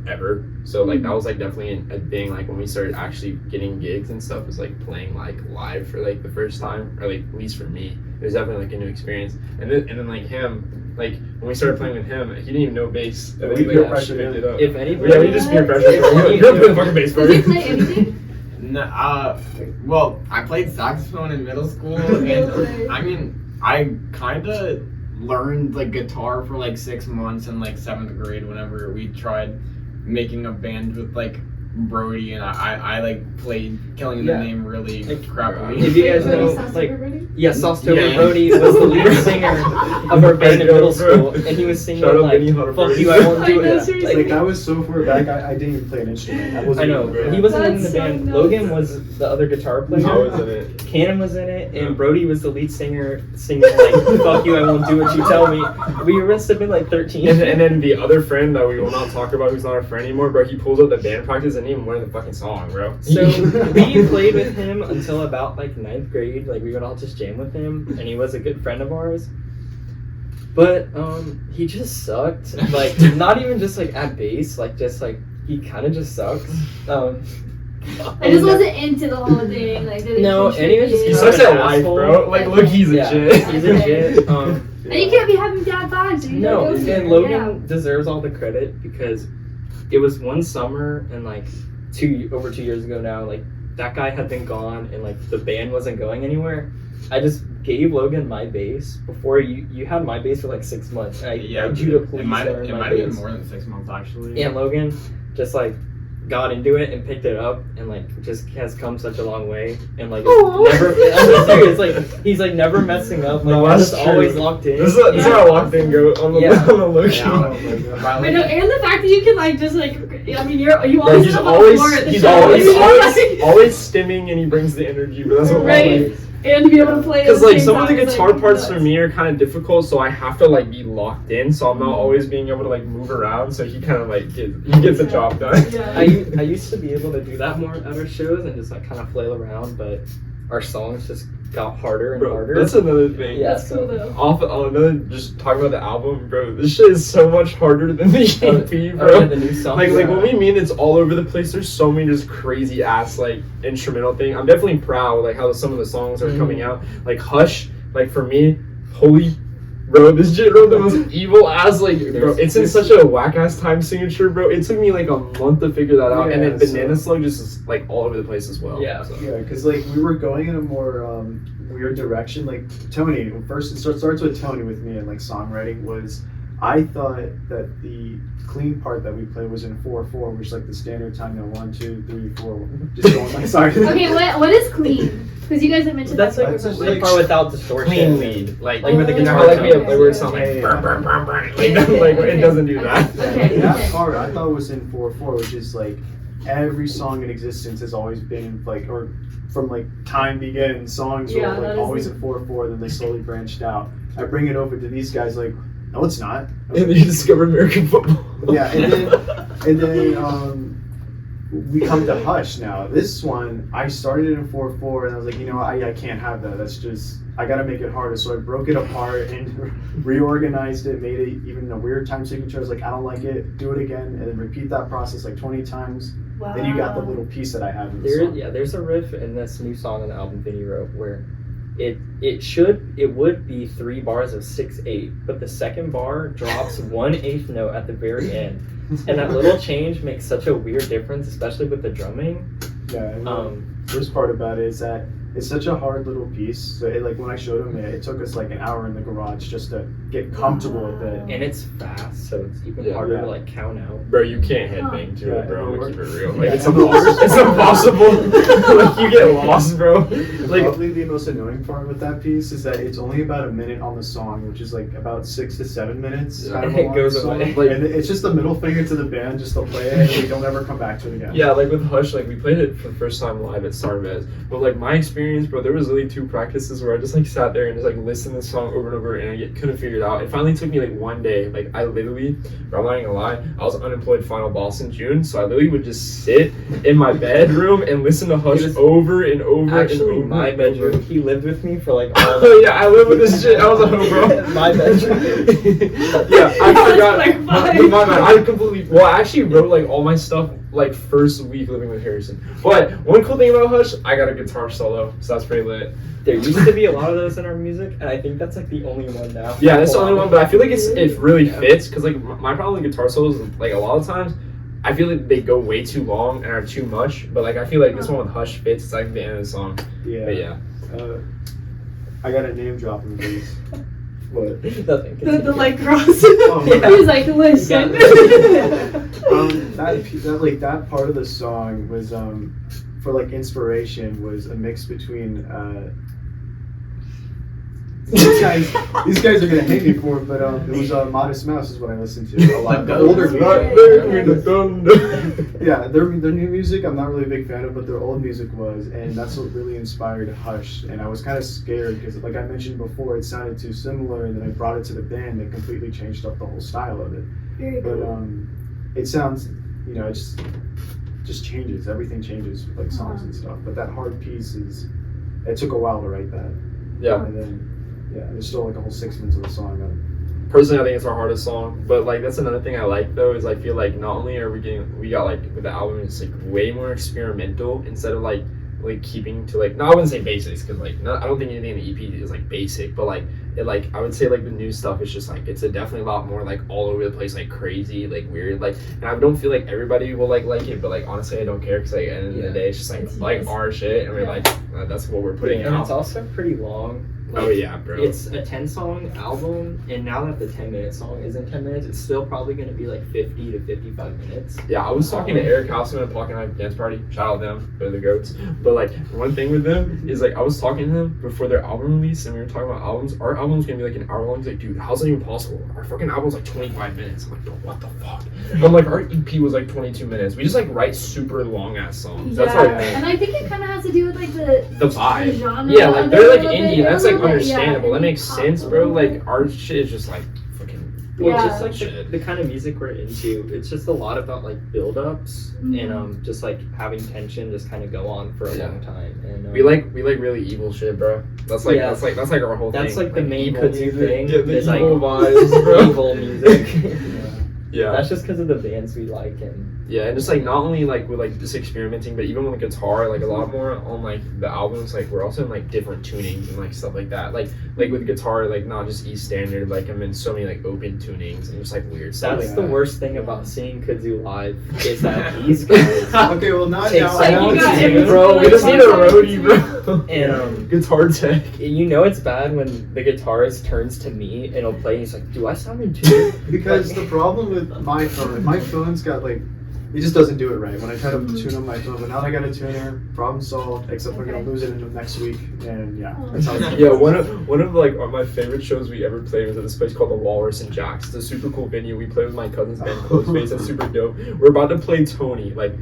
ever, so like that was like definitely a thing. Like when we started actually getting gigs and stuff, was like playing like live for like the first time, or like at least for me it was definitely like a new experience. And then like him, like when we started playing with him, he didn't even know bass, and then We we peer like pressured picked him. it up. If anybody, Yeah, we just peer pressured. Yeah. You're playing fucking bass, bro. Did you play anything? No, well, I played saxophone in middle school, Really? and I mean, I kind of learned like guitar for like 6 months in like 7th grade whenever we tried making a band with like Brody, and I like played Killing the Yeah. Name really Like, crappily. if you guys Brody know, sounds like, like Brody? yeah, Sostober Yeah. Brody was the lead singer of our band in I know, middle bro. school, and he was singing Shout out like, Vinnie, Hunter "Fuck Brody. you, I won't do I know, it." seriously. Like that was so far back. I didn't even play an instrument. I wasn't I know. even- He wasn't in the That's so band. nuts. Logan was the other guitar player. I was in it. Cannon was in it, and Brody was the lead singer, singing like "Fuck you, I won't do what you tell me." We must have been like 13. And then the other friend that we will not talk about, who's not our friend anymore, bro, he pulls up the band practice and didn't even learn the fucking song, bro. So we played with him until about like 9th grade. Like we would all just jam with him, and he was a good friend of ours. But he just sucked. Like not even just like at bass, like just like he kind of just sucks. I just wasn't into the whole thing. Like, didn't No, and he was just He kind sucks of an at life, asshole. bro. Like, look, he's a Yeah, shit. he's a shit. And you can't be having bad vibes. If you No, don't go there. and Logan deserves all the credit because it was one summer and like over 2 years ago now, like that guy had been gone and like the band wasn't going anywhere. I just gave Logan my bass before you had my bass for like 6 months. And I begged you to please it might learn my have been bass. more than 6 months actually. And Logan just like got into it and picked it up and like just has come such a long way and like Aw. never. I'm serious, like he's like never messing up. Like No, we're that's just true. always locked in. This is how I locked in, go on the Yeah. on the Logan. Oh my God. I know, and the fact that you can like just like I mean, you Bro, always he's have on the always floor at the he's show. always You're always like- always stimming and he brings the energy. But that's what Right. like, and to be able to play. because at like same some of the time is, guitar like, parts for nuts. me are kind of difficult, so I have to like be locked in. So I'm not Mhm. always being able to like move around. So he kind of like he gets the job done. Yeah. I used to be able to do that more at our shows and just like kind of flail around, but our songs just got harder and Bro, harder. that's another thing. Yeah, That's cool though. Off another, just talking about the album, bro. This shit is so much harder than the EP, bro. Oh, yeah, the new song. Like yeah. when we mean it's all over the place, there's so many just crazy ass like instrumental thing. I'm definitely proud like how some of the songs are coming out. Like Hush, like for me, holy bro, this shit wrote the most evil ass like bro. It's in such a whack ass time signature, bro. It took me like a month to figure that out, and then Yeah, Banana Slug just is like all over the place as well. Yeah. So. Yeah, because like we were going in a more weird direction. Like Tony, first it starts with Tony with me and like songwriting was. I thought that the clean part that we played was in 4/4, which is like the standard time. 1, 2, 3, 4. Just going like sorry. Okay, what is clean? Because you guys have mentioned That's that like That's just the like part without distortion. Clean lead, like with the you know guitar how like we have okay. where it's not like Hey, burn, burn, burn, burn. Like, that, like it doesn't do that. Okay. That part I thought was in 4/4, which is like every song in existence has always been like, or from like time began, songs Yeah, were that like is always the- in 4/4. Then they slowly branched out. I bring it over to these guys like, no, it's not. I was And like, they discover American football. Yeah, and then we come to Hush now. This one, I started in 4/4, and I was like, you know, I can't have that. That's just, I gotta make it harder. So I broke it apart and reorganized it, made it even a weird time signature. I was like, I don't like it. Do it again, and then repeat that process like 20 times. Wow. Then you got the little piece that I have in the song. There's a riff in this new song on the album Vinnie wrote where it would be 3 bars of 6/8, but the second bar drops 1/8 note at the very end, and that little change makes such a weird difference, especially with the drumming. Yeah. And the worst part about it is that it's such a hard little piece. So like when I showed him it took us like an hour in the garage just to get comfortable with it. And it's fast, so it's even Yeah. harder Yeah. to like count out. Bro, you can't headbang to Yeah, it, bro. it Keep it works. real. Like Yeah. it's impossible. Like you get lost, bro. Like Probably the most annoying part with that piece is that it's only about a minute on the song, which is like about 6 to 7 minutes. Yeah. Kind of And it a long goes song. away. Like- and it's just the middle finger to the band just to play it, and we don't ever come back to it again. yeah, like with Hush, like we played it for the first time live at Starvez. But like my experience, bro, there was literally 2 practices where I just like sat there and just like listened to the song over and over, and I couldn't figure it out. It finally took me like one day. Like I literally, bro, I'm not even gonna lie, I was unemployed final boss in June, so I literally would just sit in my bedroom and listen to Hush It was over and over Actually, and over. my and over. bedroom. He lived with me for like all. Oh yeah, I live with this shit. I was a hobo. My bedroom. Yeah, I Let's forgot. clarify. My bad. I completely. Well, I actually wrote like all my stuff like first week living with Harrison. But one cool thing about Hush, I got a guitar solo, so that's pretty lit. There used to be a lot of those in our music, and I think that's like the only one now. Yeah, that's the only one. But I feel like it really fits because like my problem with guitar solos is like a lot of times. I feel like they go way too long and are too much, but like I feel like this one with Hush fits. It's like the end of the song. Yeah. But yeah. I got a name drop in this. What? Nothing. The like cross. Oh, yeah. He was like, listen. That part of the song was for like inspiration was a mix between these guys are gonna hate me for it, but it was Modest Mouse is what I listened to a lot. The older music. Yeah, their new music I'm not really a big fan of, but their old music was, and that's what really inspired Hush. And I was kind of scared because, like I mentioned before, it sounded too similar, and then I brought it to the band. They completely changed up the whole style of it. Very But cool. it sounds, you know, it just changes. Everything changes with like songs and stuff. But that hard piece it took a while to write that. Yeah. And then there's still like a whole 6 minutes of the song. Personally, I think it's our hardest song, but like that's another thing I like though is I feel like not only are we got like with the album it's like way more experimental instead of like keeping to like no I wouldn't say basics because like I don't think anything in the EP is like basic, but like it like I would say like the new stuff is just like it's definitely a lot more like all over the place, like crazy, like weird, like, and I don't feel like everybody will like it, but like honestly I don't care because like at the end of the day it's just It's like yours. our shit and we're like that's what we're putting And out. it's also pretty long. Oh yeah, bro. It's a 10-song album, and now that the 10-minute song isn't 10 minutes, it's still probably going to be like 50 to 55 minutes. Yeah, I was talking to Eric Houseman at Pocket Knife Dance Party. Shout out them, they're the goats. But like one thing with them is like I was talking to them before their album release, and we were talking about albums. Our album's gonna be like an hour long. He's like, dude, how's that even possible? Our fucking album's like 25 minutes. I'm like, bro, what the fuck? I'm like, our EP was like 22 minutes. We just like write super long ass songs. That's our thing. And I think it kind of has to do with like the vibe. genre. Yeah, like of they're it like a little indie. bit, That's a like little bit, understandable. yeah, That makes pop sense, a bro. little bit. Like our shit is just like fucking. Well, Yeah. just like the kind of music we're into, it's just a lot about like build-ups and just like having tension just kind of go on for a long time. And We like really evil shit, bro. That's like Yeah. that's like our whole thing. that's like the main evil Kudzu music. thing. Yeah, the is like evil vibes, bro. evil music. Yeah. That's just because of the bands we like and. Yeah, and just like not only like with like just experimenting, but even with the guitar, like a lot more on like the albums, like we're also in like different tunings and like stuff like that. Like with guitar, like not just E standard, like I'm in so many like open tunings and just like weird stuff. That's the worst thing about seeing Kudzu live is that these guys Okay, well not Take now. some- I know You it's got you. it. bro, we just need a roadie, bro. and Guitar tech. you know it's bad when the guitarist turns to me and he'll play and he's like, do I sound in tune? Because the problem with my phone's got like, it just doesn't do it right. When I try to tune on my phone, but now that I got a tuner, problem solved, except we're gonna lose it in the next week, and yeah, that's how it's Yeah, one of like my favorite shows we ever played was at this place called the Walrus in Jack's. It's a super cool venue. We played with my cousin's band Close Base. That's super dope. We're about to play Tony. Like,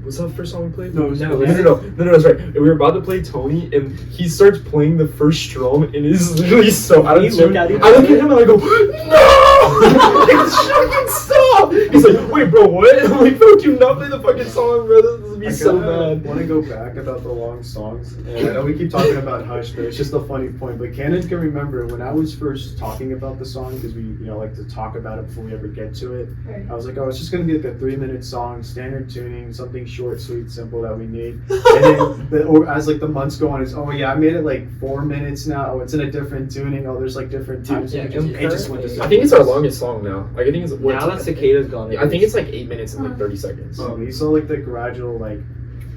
was that the first song we played? No, No, that's right. And we were about to play Tony, and he starts playing the first strum, and it's literally so out of You tune. look at him. I look at him and I go, no! Like, fucking stop! He's like, wait, bro, what? And I'm like, bro, do not play the fucking song, bro. This would be so bad. I want to go back about the long songs. And I know we keep talking about Hush, but it's just a funny point. But Cannon can remember when I was first talking about the song, because we like to talk about it before we ever get to it. Right. I was like, oh, it's just gonna be like a 3-minute song, standard tuning, something short, sweet, simple that we need. And then as like the months go on, it's I made it like 4 minutes now. Oh, it's in a different tuning. Oh, there's like different times. Yeah, it just went to I think it's our longest song now. Like, I think it's Now that Cicada's gone, I think it's like 8 minutes and like 30 seconds. You saw like the gradual like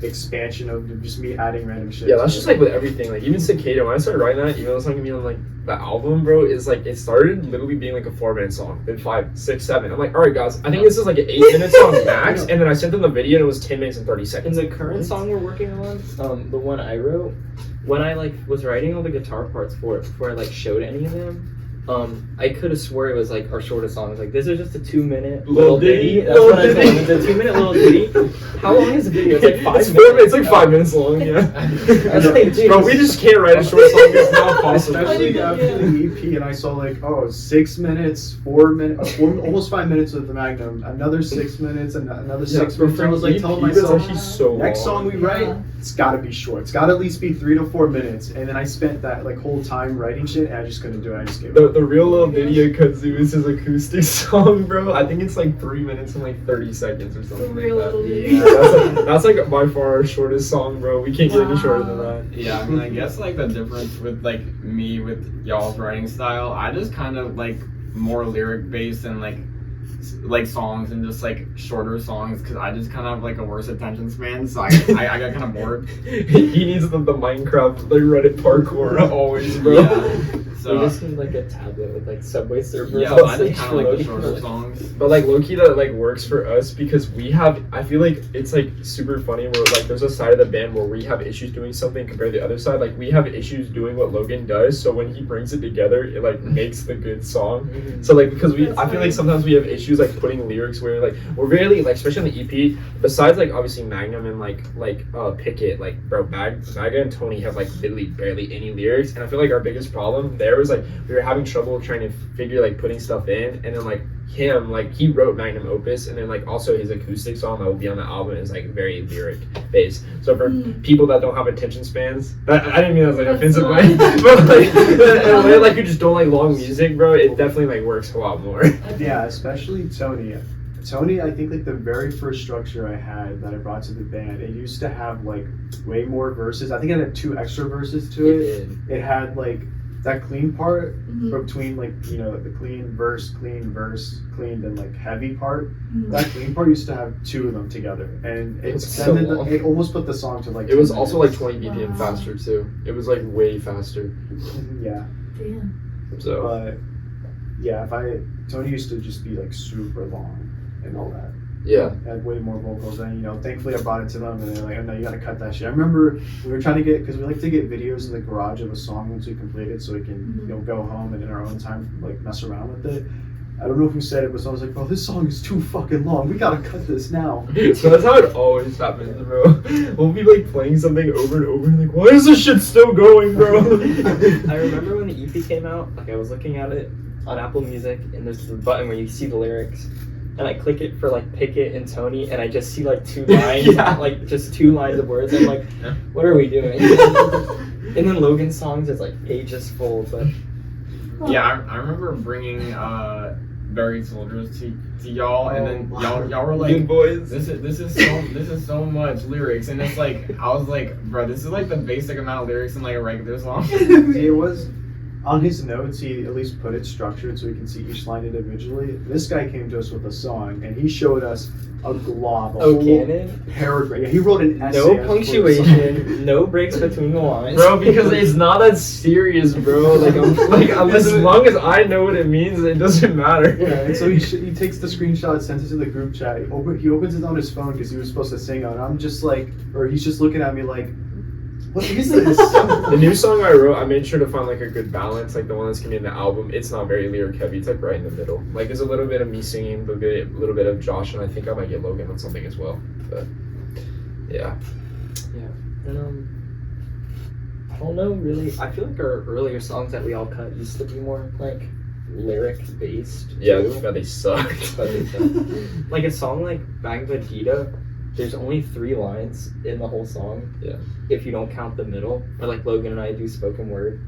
expansion of just me adding random shit. Yeah, that's just like with everything. Like even Cicada, when I started writing that, even though it's not gonna be on like the album, bro, is like it started literally being like a 4-minute song, then 5, 6, 7. I'm like, all right, guys, I think this is like an 8-minute song max. And then I sent them the video, and it was 10 minutes and 30 in seconds. the current song we're working on, the one I wrote, when I like was writing all the guitar parts for it before I like showed any of them, I could have swore it was like our shortest song. I was like, this is just a 2-minute little ditty. That's what I told him. It's a 2-minute little ditty. How long is the video? It's like 5 It's minutes. 4 minutes, it's like 5 minutes long, yeah. I was like, dude, Bro, we just can't write a short song. It's not possible. Especially after the EP, and I saw like 6 minutes, 4 minutes, almost 5 minutes with the Magnum, another 6 minutes, and another 6 minutes. I was like telling myself, actually so next long. song we write, it's got to be short. It's got to at least be 3 to 4 minutes. And then I spent that like whole time writing shit, and I just couldn't do it. I just gave up. The real little video Kudzu is his acoustic song, bro. I think it's like 3 minutes and like 30 seconds or something Real like that. little Yeah, that's like by far our shortest song, bro. We can't get any shorter than that. Yeah, I mean, I guess like the difference with like me with y'all's writing style, I just kind of like more lyric based and like songs and just like shorter songs because I just kind of have like a worse attention span, so I got kind of bored. He needs the Minecraft, like Reddit parkour always, bro. Yeah. So we just need like a tablet with like Subway Surfers. yeah, on I the just kind of like the floating. shorter songs. But like low-key that like works for us because we have, I feel like it's like super funny where like there's a side of the band where we have issues doing something compared to the other side. Like we have issues doing what Logan does, so when he brings it together, it like makes the good song. So like because That's I feel funny. like sometimes we have issues like putting lyrics where like we're really like, especially on the EP, besides like obviously Magnum and like Pickett, like bro, Baga and Tony have like literally barely any lyrics, and I feel like our biggest problem there was like we were having trouble trying to figure like putting stuff in, and then like him, like he wrote Magnum Opus, and then like also his acoustic song that will be on the album is like very lyric based. So for people that don't have attention spans, I didn't mean that as like That's offensive fine. way, but like in a way like you just don't like long music, bro, it definitely like works a lot more. Yeah, especially Tony. Tony, I think like the very first structure I had that I brought to the band, it used to have like way more verses. I think it had 2 extra verses to it. It had like that clean part Mhm. between like the clean, clean, then like heavy part. Mhm. That clean part used to have two of them together, and it It's so extended. long. It almost put the song to like. It was 10 also like minutes. 20 BPM Wow. faster too. It was like way faster. Yeah, Damn. So but yeah, Tony used to just be like super long and all that. yeah, Had way more vocals, and thankfully I brought it to them, and they're like, "Oh no, you gotta cut that shit." I remember we were trying to because we like to get videos in the garage of a song once we complete it, so we can go home and in our own time like mess around with it. I don't know who said it, but someone was like, "Bro, this song is too fucking long. We gotta cut this now." so that's how it always happens, bro. We'll be like playing something over and over, and like, why is this shit still going, bro? I remember when the EP came out, like I was looking at it on Apple Music, and there's the button where you see the lyrics, and I click it for like Pickett and Tony, and I just see like 2 lines, Yeah. like just 2 lines of words. I'm like, Yeah. what are we doing? And then Logan's songs is like pages full, but Yeah, I remember bringing Buried Soldiers to y'all, and then Oh, y'all were Good like, boys. this is so much lyrics, and it's like I was like, bro, this is like the basic amount of lyrics in like a regular song. It was on his notes. He at least put it structured so we can see each line individually. This guy came to us with a song, and he showed us a glob, a whole canon, paragraph. Yeah, he wrote an essay. no as for the song. punctuation, no breaks between the lines. Bro, because it's not that serious, bro. I'm as long as I know what it means, it doesn't matter. Yeah, and so he takes the screenshot, sends it to the group chat. He opens it on his phone because he was supposed to sing on it. I'm just like, or he's just looking at me like, what is this? The new song I wrote, I made sure to find like a good balance, like the one that's gonna be in the album. It's not very lyric heavy. It's like right in the middle. Like there's a little bit of me singing, a little bit of Josh, and I think I might get Logan on something as well. But yeah. And, I don't know really. I feel like our earlier songs that we all cut used to be more like lyric based. Yeah, too. they sucked. But they suck. Like a song like Bhagavad Gita, there's only 3 lines in the whole song. Yeah. If you don't count the middle, or like Logan and I do spoken word,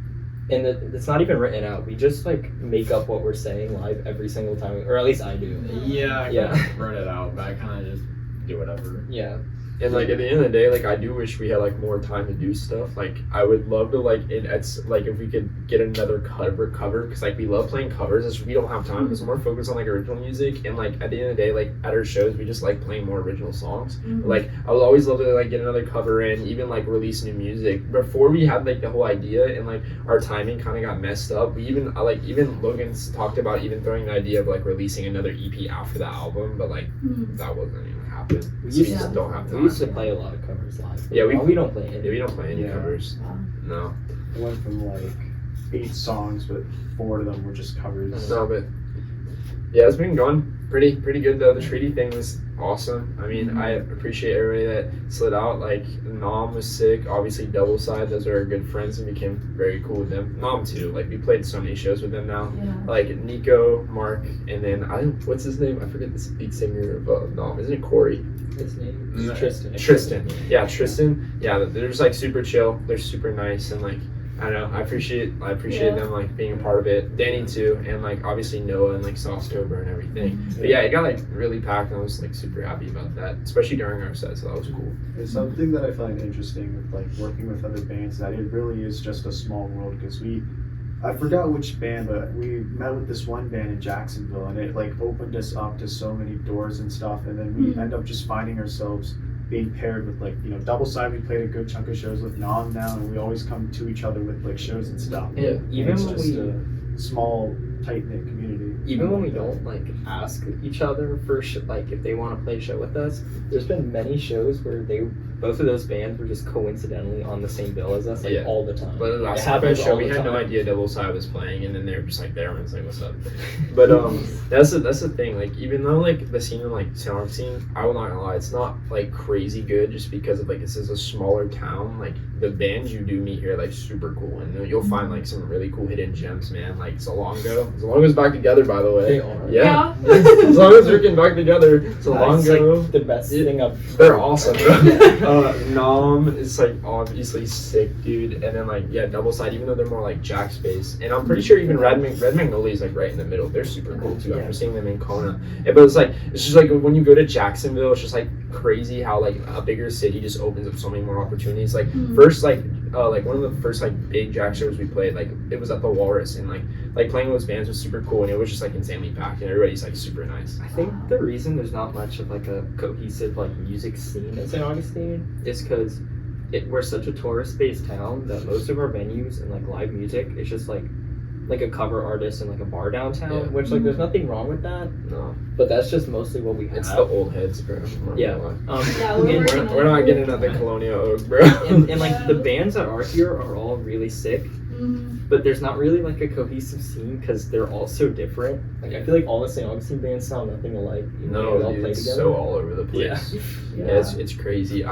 and it's not even written out. We just like make up what we're saying live every single time, or at least I do. Yeah, I Yeah. kinda wrote it out, but I kind of just do whatever. Yeah. And like at the end of the day, like I do wish we had like more time to do stuff. Like I would love to it's like if we could get another cover because like we love playing covers. It's, we don't have time. It's more focused on like original music. And like at the end of the day, like at our shows, we just like playing more original songs. Like I would always love to like get another cover in, even like release new music. Before we had like the whole idea and like our timing kind of got messed up. We even even Logan's talked about even throwing the idea of like releasing another EP after the album, but like that wasn't even happen. We So we used just don't have time. We used to play a lot of covers live. Yeah, we don't play Yeah, any. we don't play any Yeah. covers. No. It went from like 8 songs, but 4 of them were just covers. No, but yeah, it's been going pretty good though. The treaty thing was awesome. I mean, I appreciate everybody that slid out. Like Nom was sick. Obviously, Double Side. Those are our good friends, and became very cool with them. Nom too. Like we played so many shows with them now. Yeah. Like Nico, Mark, and then what's his name? I forget the lead singer of Nom. Isn't it Corey? His name No. is Tristan. Tristan. Yeah, Tristan. Yeah, they're just like super chill. They're super nice and like I don't know. I appreciate Yeah. them like being a part of it. Danny too, and like obviously Noah and like Sostober and everything. But yeah, it got like really packed, and I was like super happy about that, especially during our set. So that was cool. It's something that I find interesting with like working with other bands, that it really is just a small world, because I forgot which band, but we met with this one band in Jacksonville, and it like opened us up to so many doors and stuff, and then we end up just finding ourselves being paired with like, Double Side. We played a good chunk of shows with Nom now, and we always come to each other with like shows and stuff. Yeah. And Even it's when just we a small, tight-knit community. even when we don't like ask each other for like if they want to play a show with us, there's been many shows where both of those bands were just coincidentally on the same bill as us like Yeah. all the time. But the last It time I happens show, all we the had no time. idea Double Side was playing, and then they were just like there, and it's like, what's up? But that's the thing. Like even though like the scene in like Saint Augustine, I will not gonna lie, it's not like crazy good, just because of like this is a smaller town. Like the bands you do meet here are like super cool, and you'll find like some really cool hidden gems, man. Like Zalongo's back together, by the way. They are. Yeah. As long as we're getting back together, Zalongo. Like the best thing I've They're awesome, bro. Nom is like obviously sick, dude. And then like Double Side, even though they're more like Jack space, and I'm pretty sure even Red Magnolia is like right in the middle. They're super cool too. After seeing them in Kona, but it's just like when you go to Jacksonville, it's just like crazy how like a bigger city just opens up so many more opportunities. Like first, like like one of the first like big Jack shows we played, like it was at the Walrus, and like playing with those bands was super cool, and it was just like insanely packed, and everybody's like super nice. I think the reason there's not much of like a cohesive like music scene in St. Augustine is because we're such a tourist-based town that most of our venues and like live music is just like a cover artist in like a bar downtown, Yeah. which like there's nothing wrong with that, No, but that's just mostly what we have. it's the old heads, bro. Yeah. Yeah, we're and, working on We're not getting at the Colonial Oak, bro. and like the bands that are here are all really sick, Mhm. but there's not really like a cohesive scene because they're all so different. Like I feel like all the St. Augustine bands sound nothing alike. Even though they No, all dude, play it's together. so all over the place. Yeah. Yeah, it's crazy.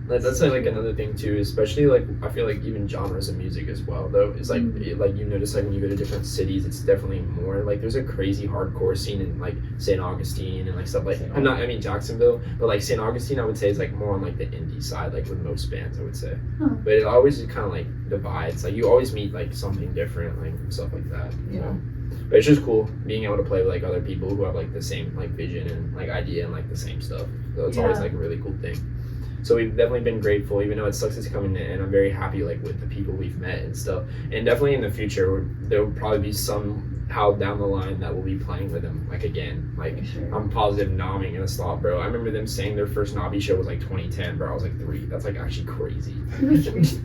That's like another thing too, especially like I feel like even genres of music as well though is like like you notice like when you go to different cities, it's definitely more like there's a crazy hardcore scene in like Saint Augustine and like stuff like I mean Jacksonville, but like Saint Augustine I would say is like more on like the indie side, like with most bands I would say. Huh. But it always kind of like divides. Like you always meet like something different, like stuff like that. Yeah. So. But it's just cool being able to play with like other people who have like the same like vision and like idea and like the same stuff. So it's always Yeah. like a really cool thing. So we've definitely been grateful, even though it sucks it's coming in. I'm very happy like with the people we've met and stuff. And definitely in the future, there will probably be somehow down the line that we'll be playing with them like again. Like Sure. I'm positive Nobby ain't gonna stop, bro. I remember them saying their first Nobby show was like 2010, bro. I was like 3. That's like actually crazy. That's crazy.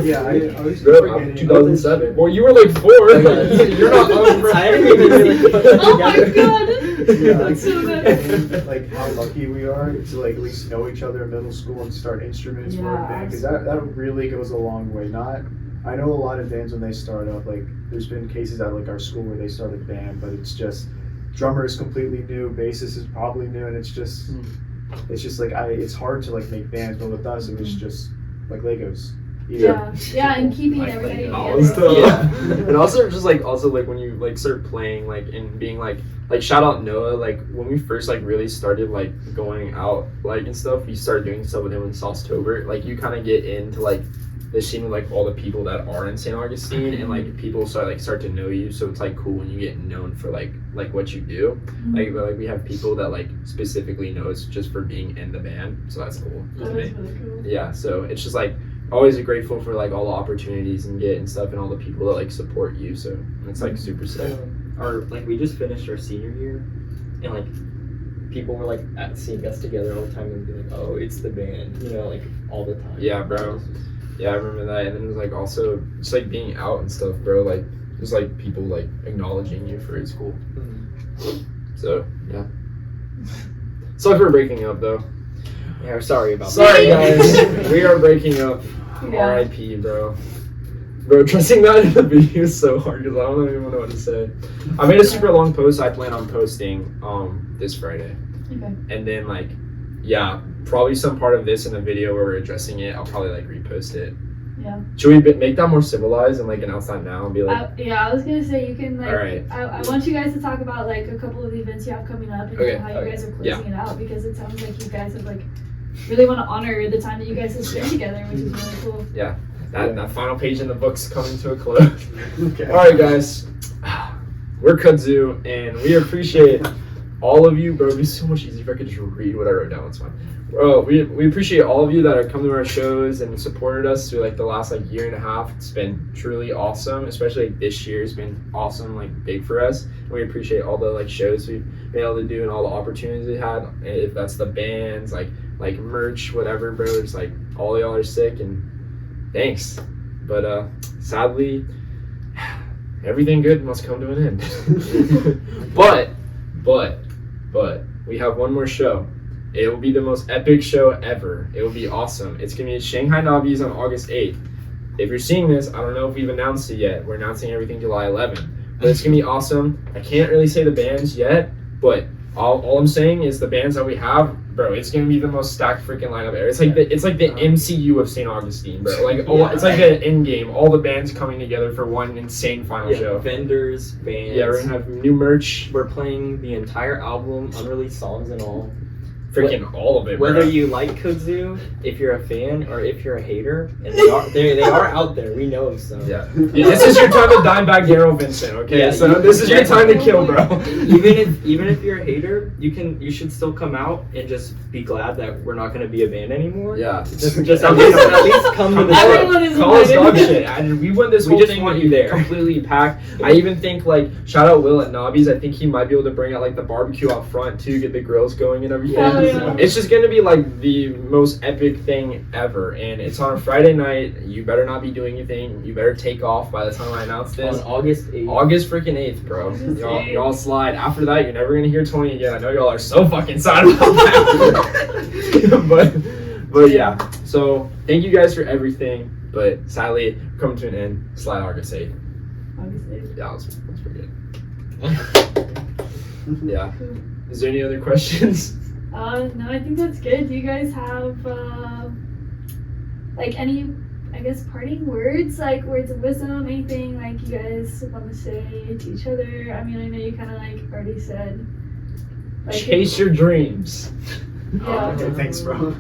Yeah, I was Bro, I'm forgetting. 2007. Well, you were like 4. You're not young, bro. I didn't even really put that Oh my together. god! Yeah. That's so good. Like how lucky we are to like at least know each other in middle school and start instruments for Yeah, a band, because that really goes a long way. I know a lot of bands when they start up, like there's been cases at like our school where they started a band, but it's just drummer is completely new, bassist is probably new, and it's just like it's hard to like make bands, but with us it was just like Legos. Yeah, and keeping Like, everybody all together. stuff. And also just like when you like start playing like and being like shout out Noah, like when we first like really started like going out like and stuff, we started doing stuff with him in Sostober. Like you kind of get into like the scene with like all the people that are in Saint Augustine, and like people start to know you, so it's like cool when you get known for like what you do. Like we have people that like specifically know us just for being in the band, so that's cool to That me. is really cool. Yeah, so it's just like always grateful for like all the opportunities and get and stuff and all the people that like support you, so it's like super sick. Like we just finished our senior year, and like people were like seeing us together all the time and be like, oh, it's the band, you know, like all the time. Yeah, bro. Yeah, I remember that. And then it was like also just like being out and stuff, bro. Like just like people like acknowledging you for it's cool. So yeah. Sorry for breaking up though. Yeah, we're sorry about Sorry that. guys, we are breaking up. Yeah. R.I.P. bro. Bro, trusting that in the video is so hard because I don't even know what to say. I made a super long post I plan on posting this Friday. Okay. And then like yeah, probably some part of this in the video where we're addressing it, I'll probably like repost it. Yeah. Should we make that more civilized and like announce that now and be like, I was gonna say you can like. Alright. I want you guys to talk about like a couple of the events you have coming up and Okay, how you okay. guys are closing it out, because it sounds like you guys have like really want to honor the time that you guys have spent together, which is really cool. that final page in the book's coming to a close. Okay. Alright guys, we're Kudzu and we appreciate all of you, bro. It'd be so much easier if I could just read what I wrote down. It's fine. We appreciate all of you that are coming to our shows and supported us through like the last like year and a half. It's been truly awesome, especially like this year has been awesome, like big for us. And we appreciate all the like shows we've been able to do and all the opportunities we had. And if that's the bands, like merch, whatever, bro. It's like all y'all are sick and thanks. But sadly, everything good must come to an end. But we have one more show. It will be the most epic show ever. It will be awesome. It's gonna be at Shanghai Nobby's on August 8th. If you're seeing this, I don't know if we've announced it yet. We're announcing everything July 11th. But it's gonna be awesome. I can't really say the bands yet, but all I'm saying is the bands that we have, bro, it's gonna be the most stacked freaking lineup ever. It's like the MCU of Saint Augustine, bro. Like it's like the end game. All the bands coming together for one insane final show. Vendors, bands. Yeah, we're gonna have new merch. We're playing the entire album, unreleased songs and all. freaking all of it, Whether bro. you like Kudzu, if you're a fan or if you're a hater, and they are out there. We know. So Yeah. This is your time to dime back Daryl Vincent, okay? Yeah, so this is your time to kill, bro. even if you're a hater, you should still come out and just be glad that we're not going to be a band anymore. Yeah. Just at least come to the show. Everyone is Call us dog invited. shit. And we went this We whole just thing want you there. completely packed. I even think like shout out Will at Nobby's. I think he might be able to bring out like the barbecue out front too, get the grills going and everything. Hell yeah. It's just gonna be like the most epic thing ever. And it's on a Friday night. You better not be doing anything. You better take off by the time I announce this. On August 8th. August freaking 8th, bro. August Y'all, 8th. y'all slide. After that, you're never gonna hear Tony again. I know y'all are so fucking sad about that. but yeah. So thank you guys for everything. But sadly, we're coming to an end. Slide August 8th. August 8th. Yeah, that's pretty good. Yeah. Is there any other questions? No, I think that's good. Do you guys have like any, I guess, parting words, like words of wisdom, anything like you guys want to say to each other? I mean, I know you kind of like already said. Like, Chase your dreams. Yeah. Okay, thanks, bro.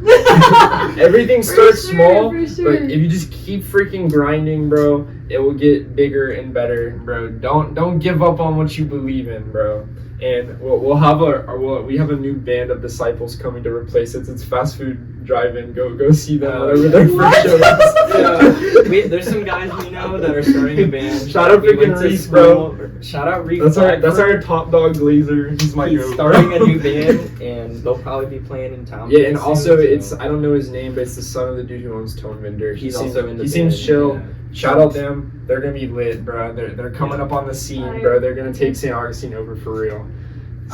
Everything starts For sure, small, for sure. but if you just keep freaking grinding, bro, it will get bigger and better, bro. Don't give up on what you believe in, bro. And we'll have we have a new band of disciples coming to replace it. It's fast food drive-in. Go see them whatever their first show is. Yeah. There's some guys we know that are starting a band. Shout out We went freaking to Reese, school. bro. Shout out Reese. That's our top dog Glazer. He's my He's goat. starting a new band, and they'll probably be playing in town. Yeah, and soon, also so- it's I don't know his name, but it's the son of the dude who owns Tone Vendor. He's also in the He seems band, chill. yeah. Shout out them. They're gonna be lit, bro. They're coming up on the scene, bro. They're gonna take Saint Augustine over for real.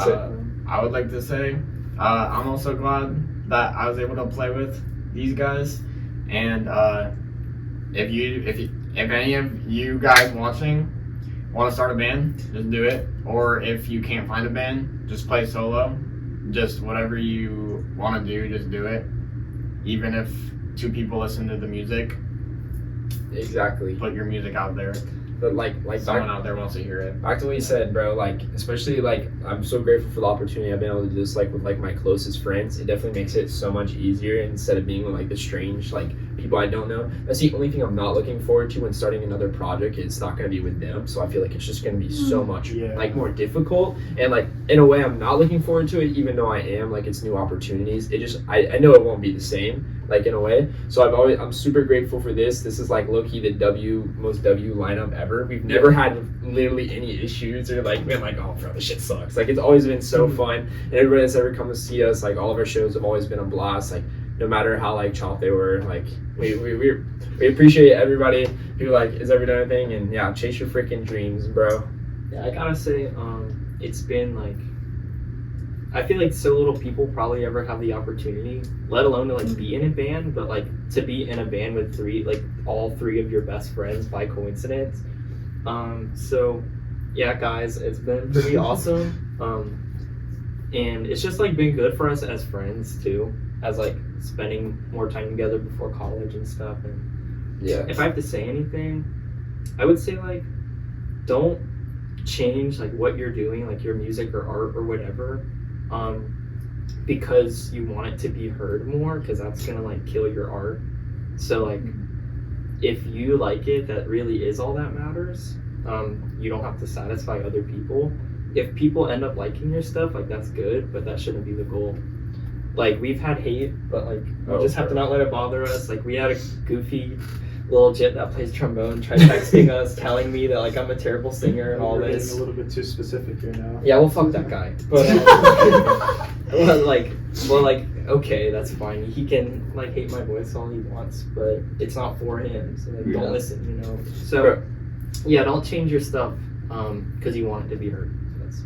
So, I would like to say, I'm also glad that I was able to play with these guys, and if any of you guys watching want to start a band, just do it. Or if you can't find a band, just play solo. Just whatever you want to do, just do it. Even if 2 people listen to the music, exactly. put your music out there. But like Someone out there wants to hear it. back to what you said, bro. Like, especially like, I'm so grateful for the opportunity I've been able to do this like with like my closest friends. It definitely makes it so much easier instead of being with like the strange like people I don't know. That's the only thing I'm not looking forward to when starting another project. It's not gonna be with them, so I feel like it's just gonna be so much like more difficult. And like in a way, I'm not looking forward to it, even though I am. Like it's new opportunities. It just I know it won't be the same. Like in a way, so I'm super grateful for this. This is like low-key the most W lineup ever. We've never had literally any issues or like been like, oh bro, this shit sucks. Like it's always been so fun, and everybody that's ever come to see us, like all of our shows have always been a blast. Like no matter how like chopped they were, like we appreciate everybody who like is ever done anything, and yeah, chase your freaking dreams, bro. Yeah, I gotta say, it's been like, I feel like so little people probably ever have the opportunity, let alone to like be in a band, but like to be in a band with all three of your best friends by coincidence. So yeah, guys, it's been pretty awesome. And it's just like been good for us as friends too, as like spending more time together before college and stuff. And Yeah. if I have to say anything, I would say like, don't change like what you're doing, like your music or art or whatever, because you want it to be heard more, because that's gonna like kill your art. So like, if you like it, that really is all that matters. You don't have to satisfy other people. If people end up liking your stuff, like that's good, but that shouldn't be the goal. Like we've had hate, but like we just have to not let it bother us. Like we had a goofy little jit that plays trombone tried texting us telling me that like I'm a terrible singer and all We're this. getting a little bit too specific here now. Yeah, well, fuck that guy. But like, okay, that's fine. He can like hate my voice all he wants, but it's not for him. So like, don't listen, you know. So yeah, don't change your stuff because you want it to be heard.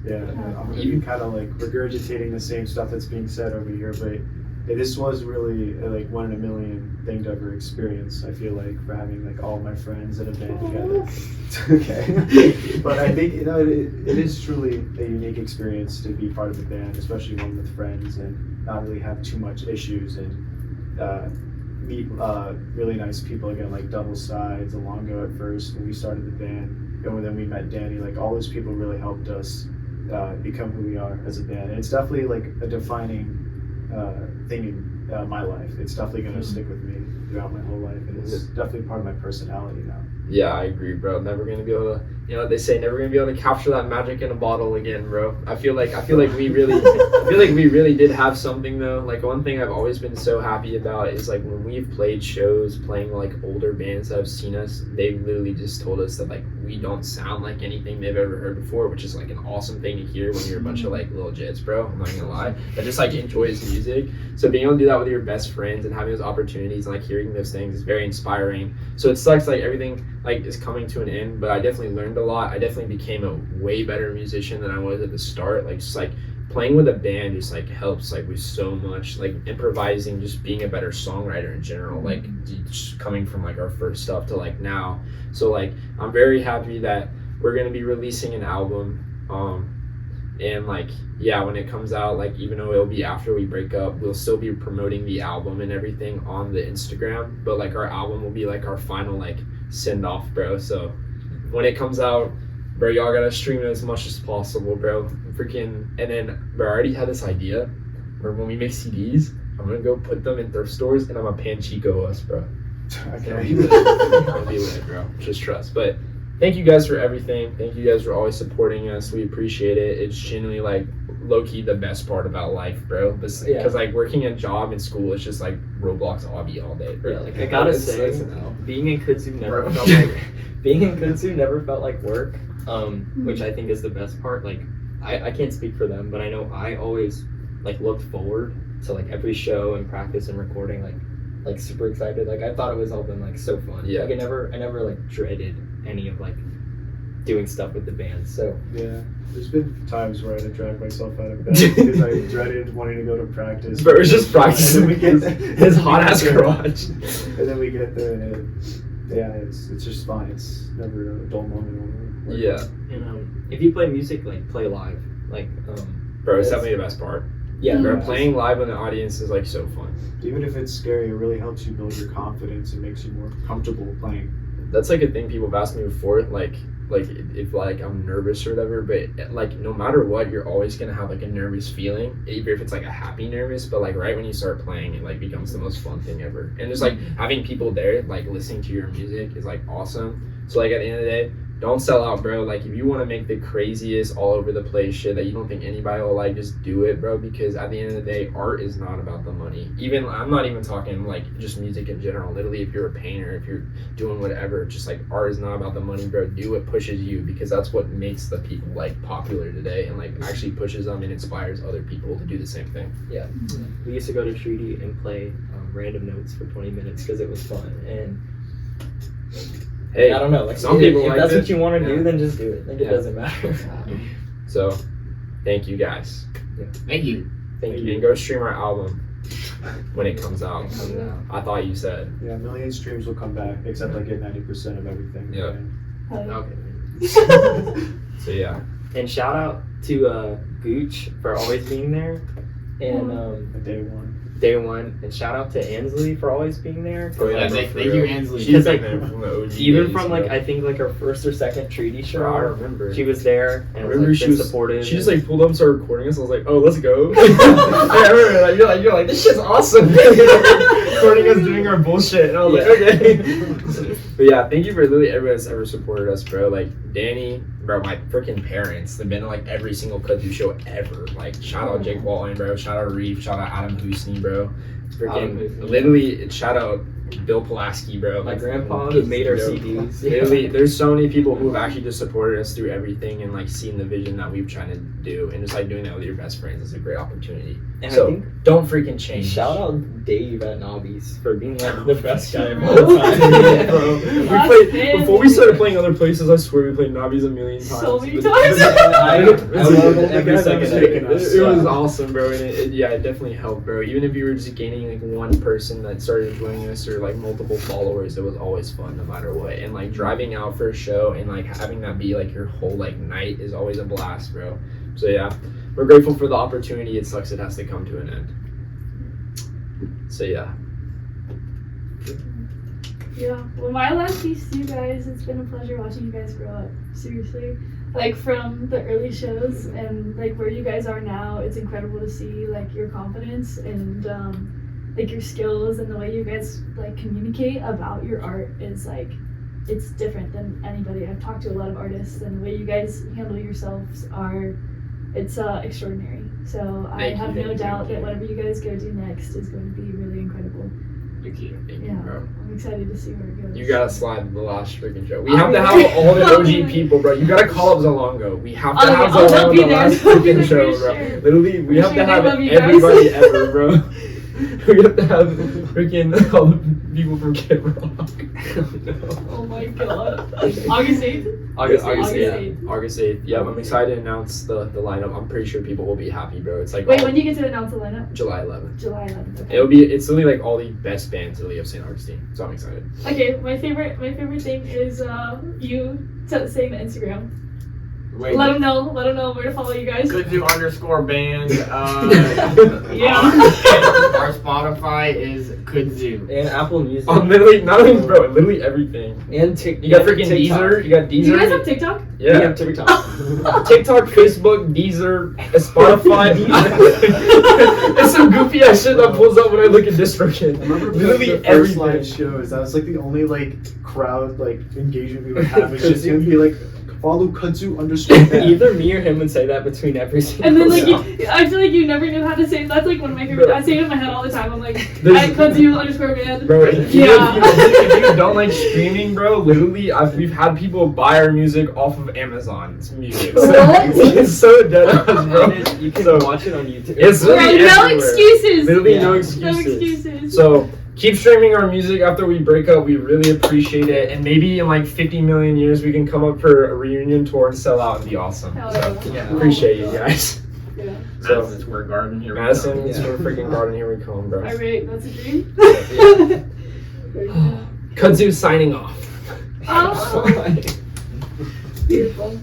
Yeah, I'm even kind of like regurgitating the same stuff that's being said over here, but this was really like 1 in a million thing to ever experience. I feel like for having like all my friends in a band together. Okay, but I think it is truly a unique experience to be part of a band, especially one with friends, and not really have too much issues and meet really nice people again, like Double Sides, Alongo at first when we started the band, and then we met Danny. Like all those people really helped us become who we are as a band. And it's definitely like a defining thing in my life. It's definitely gonna stick with me throughout my whole life, and it's definitely part of my personality now. Yeah, I agree, bro. Never gonna be able to, you know what they say, never gonna be able to capture that magic in a bottle again, bro. I feel like we really did have something though. Like one thing I've always been so happy about is like when we've played shows playing like older bands that have seen us, they've literally just told us that like we don't sound like anything they've ever heard before, which is like an awesome thing to hear when you're a bunch of like little jits, bro. I'm not gonna lie. That just like enjoys music. So being able to do that with your best friends and having those opportunities and like hearing those things is very inspiring. So it sucks like everything like is coming to an end, but I definitely learned a lot. I definitely became a way better musician than I was at the start. Like just like playing with a band just like helps like with so much, like improvising, just being a better songwriter in general, like just coming from like our first stuff to like now. So like I'm very happy that we're gonna be releasing an album, and like yeah, when it comes out, like even though it'll be after we break up, we'll still be promoting the album and everything on the Instagram, but like our album will be like our final like send off, bro. So when it comes out, bro, y'all gotta stream it as much as possible, bro. Freaking, and then bro, I already had this idea where when we make CDs, I'm gonna go put them in thrift stores and I'm gonna Panchico us, bro. Okay. It'll be lit, bro. Just trust. But thank you guys for everything. Thank you guys for always supporting us. We appreciate it. It's genuinely like low-key the best part about life, bro. Because like working a job in school is just like Roblox obby all day, bro. Yeah, like I gotta say, being in Kudzu never felt like being in Kudzu never felt like work. Which I think is the best part. Like I can't speak for them, but I know I always like looked forward to like every show and practice and recording, like super excited. Like I thought it was all been like so fun. Yeah. Like I never like dreaded any of like doing stuff with the band. So yeah, there's been times where I had to drag myself out of bed because I dreaded wanting to go to practice. But it was just practicing his hot ass garage. And then we get there and it's just fun. It's never a dull moment. Yeah. And if you play music, like play live. Like bro, it's definitely the best part. Yeah, bro, playing live in the audience is like so fun. Even if it's scary, it really helps you build your confidence and makes you more comfortable playing. That's like a thing people have asked me before, like if like I'm nervous or whatever, but like no matter what, you're always gonna have like a nervous feeling, even if it's like a happy nervous, but like right when you start playing, it like becomes the most fun thing ever. And just like having people there like listening to your music is like awesome. So like at the end of the day, don't sell out, bro. Like if you want to make the craziest all over the place shit that you don't think anybody will like, just do it, bro, because at the end of the day, art is not about the money. Even I'm not even talking like just music in general. Literally, if you're a painter, if you're doing whatever, just like art is not about the money, bro. Do what pushes you, because that's what makes the people like popular today and like actually pushes them and inspires other people to do the same thing. Yeah. We used to go to Treaty and play random notes for 20 minutes because it was fun. And hey, I don't know, like some people if like that's it. what you want to do, then just do it. Like it Yeah. doesn't matter. So, thank you guys. Thank you. Thank You you. can go stream our album when it comes out. I thought you said. Yeah, 1 million streams will come back, except I get 90% of everything. Yeah. Okay. So yeah. And shout out to Gooch for always being there, and Day one. Day One, and shout out to Ansley for always being there. Oh, yeah, Thank you, Ansley. She's like like, from the OG Even days, from like bro. I think like our first or second Treaty show, Bro, I remember. she was there and I remember was, she like, was supportive. She just like pulled up and started recording us. I was like, oh, let's go. I remember you're like this shit's awesome. Recording us doing our bullshit, and I was like, okay. But yeah, thank you for literally everyone that's ever supported us, bro. Like Danny, bro, my freaking parents. They've been to like every single Kudzu show ever. Like shout out Jake Walton, bro. Shout out Reef. Shout out Adam Housney, bro. Freaking literally shout out Bill Pulaski, bro. My Like, grandpa who made our bro. CDs. Literally, there's so many people who have actually just supported us through everything and like seen the vision that we've trying to do, and just like doing that with your best friends is a great opportunity. And So I think don't freaking change. shout out Dave at Nobby's for being like the best guy of all time. Yeah, bro. We That's played big. before we started playing other places. I swear we played Nobby's a million times. So many But- times. I love every It second of it. was awesome, bro, and it definitely helped, bro. Even if you were just gaining like one person that started joining us or like multiple followers, it was always fun no matter what. And like driving out for a show and like having that be like your whole like night is always a blast, bro. So yeah, we're grateful for the opportunity. It sucks it has to come to an end. So yeah. Yeah. Well, my last piece to you guys, it's been a pleasure watching you guys grow up. Seriously. like from the early shows and like where you guys are now, it's incredible to see like your confidence and like your skills and the way you guys like communicate about your art is like it's different than anybody. I've talked to a lot of artists and the way you guys handle yourselves it's extraordinary. So I have no doubt that whatever you guys go do next is going to be really incredible. Thank you, Yeah, bro. I'm excited to see where it goes. You gotta slide the last freaking show. We have to have all the OG people, bro. You gotta call up Zalongo. We have to have I'll Zalongo be the there. last I'll be freaking there show, for bro. sure. Literally, we For have to sure, have I love you guys. everybody ever, bro. We have to have freaking all the people from Kid Rock. Oh my god. August 8th? August August 8th. August 8th. Yep, I'm excited to announce the lineup. I'm pretty sure people will be happy, bro. It's like Wait, when do you get to announce the lineup? July 11th. July 11th. Okay. It's literally like all the best bands really of Saint Augustine. So I'm excited. Okay, my favorite thing is you saying the Instagram. Wait, Let them know where to follow you guys. Kudzu_band. Yeah. Our Spotify is Kudzu. And Apple Music. Literally, not even, bro, literally everything. And TikTok. You got freaking Deezer. You got Do you guys have Deezer. TikTok? We Yeah. have TikTok. TikTok, Facebook, Deezer, Spotify. It's some goofy ass shit that pulls up when I look at DistroKid. I remember Literally the first live everything. shows. That was like the only like crowd like engagement we would have. It's just him be like, follow Kudzu_band. Either me or him would say that between every single And then like song. I feel like you never knew how to say it. That's like one of my favorite. I say it in my head all the time. I'm like, There's- at Kudzu_band. Bro, if Yeah. you don't like streaming, bro, literally, we've had people buy our music off of Amazon's music. So, What? it's so dead ass, bro. And you can So- watch it on YouTube. It's Bro, literally no everywhere. excuses. Literally no Yeah. excuses. No excuses. So keep streaming our music after we break up. We really appreciate it, and maybe in like 50 million years we can come up for a reunion tour and sell out and be awesome. Hell So yeah. appreciate you guys. Yeah. So Madison Square Garden here. Madison Yeah. Square freaking Garden, here we come, bro. Alright, that's a dream. Kudzu signing off. Oh, beautiful.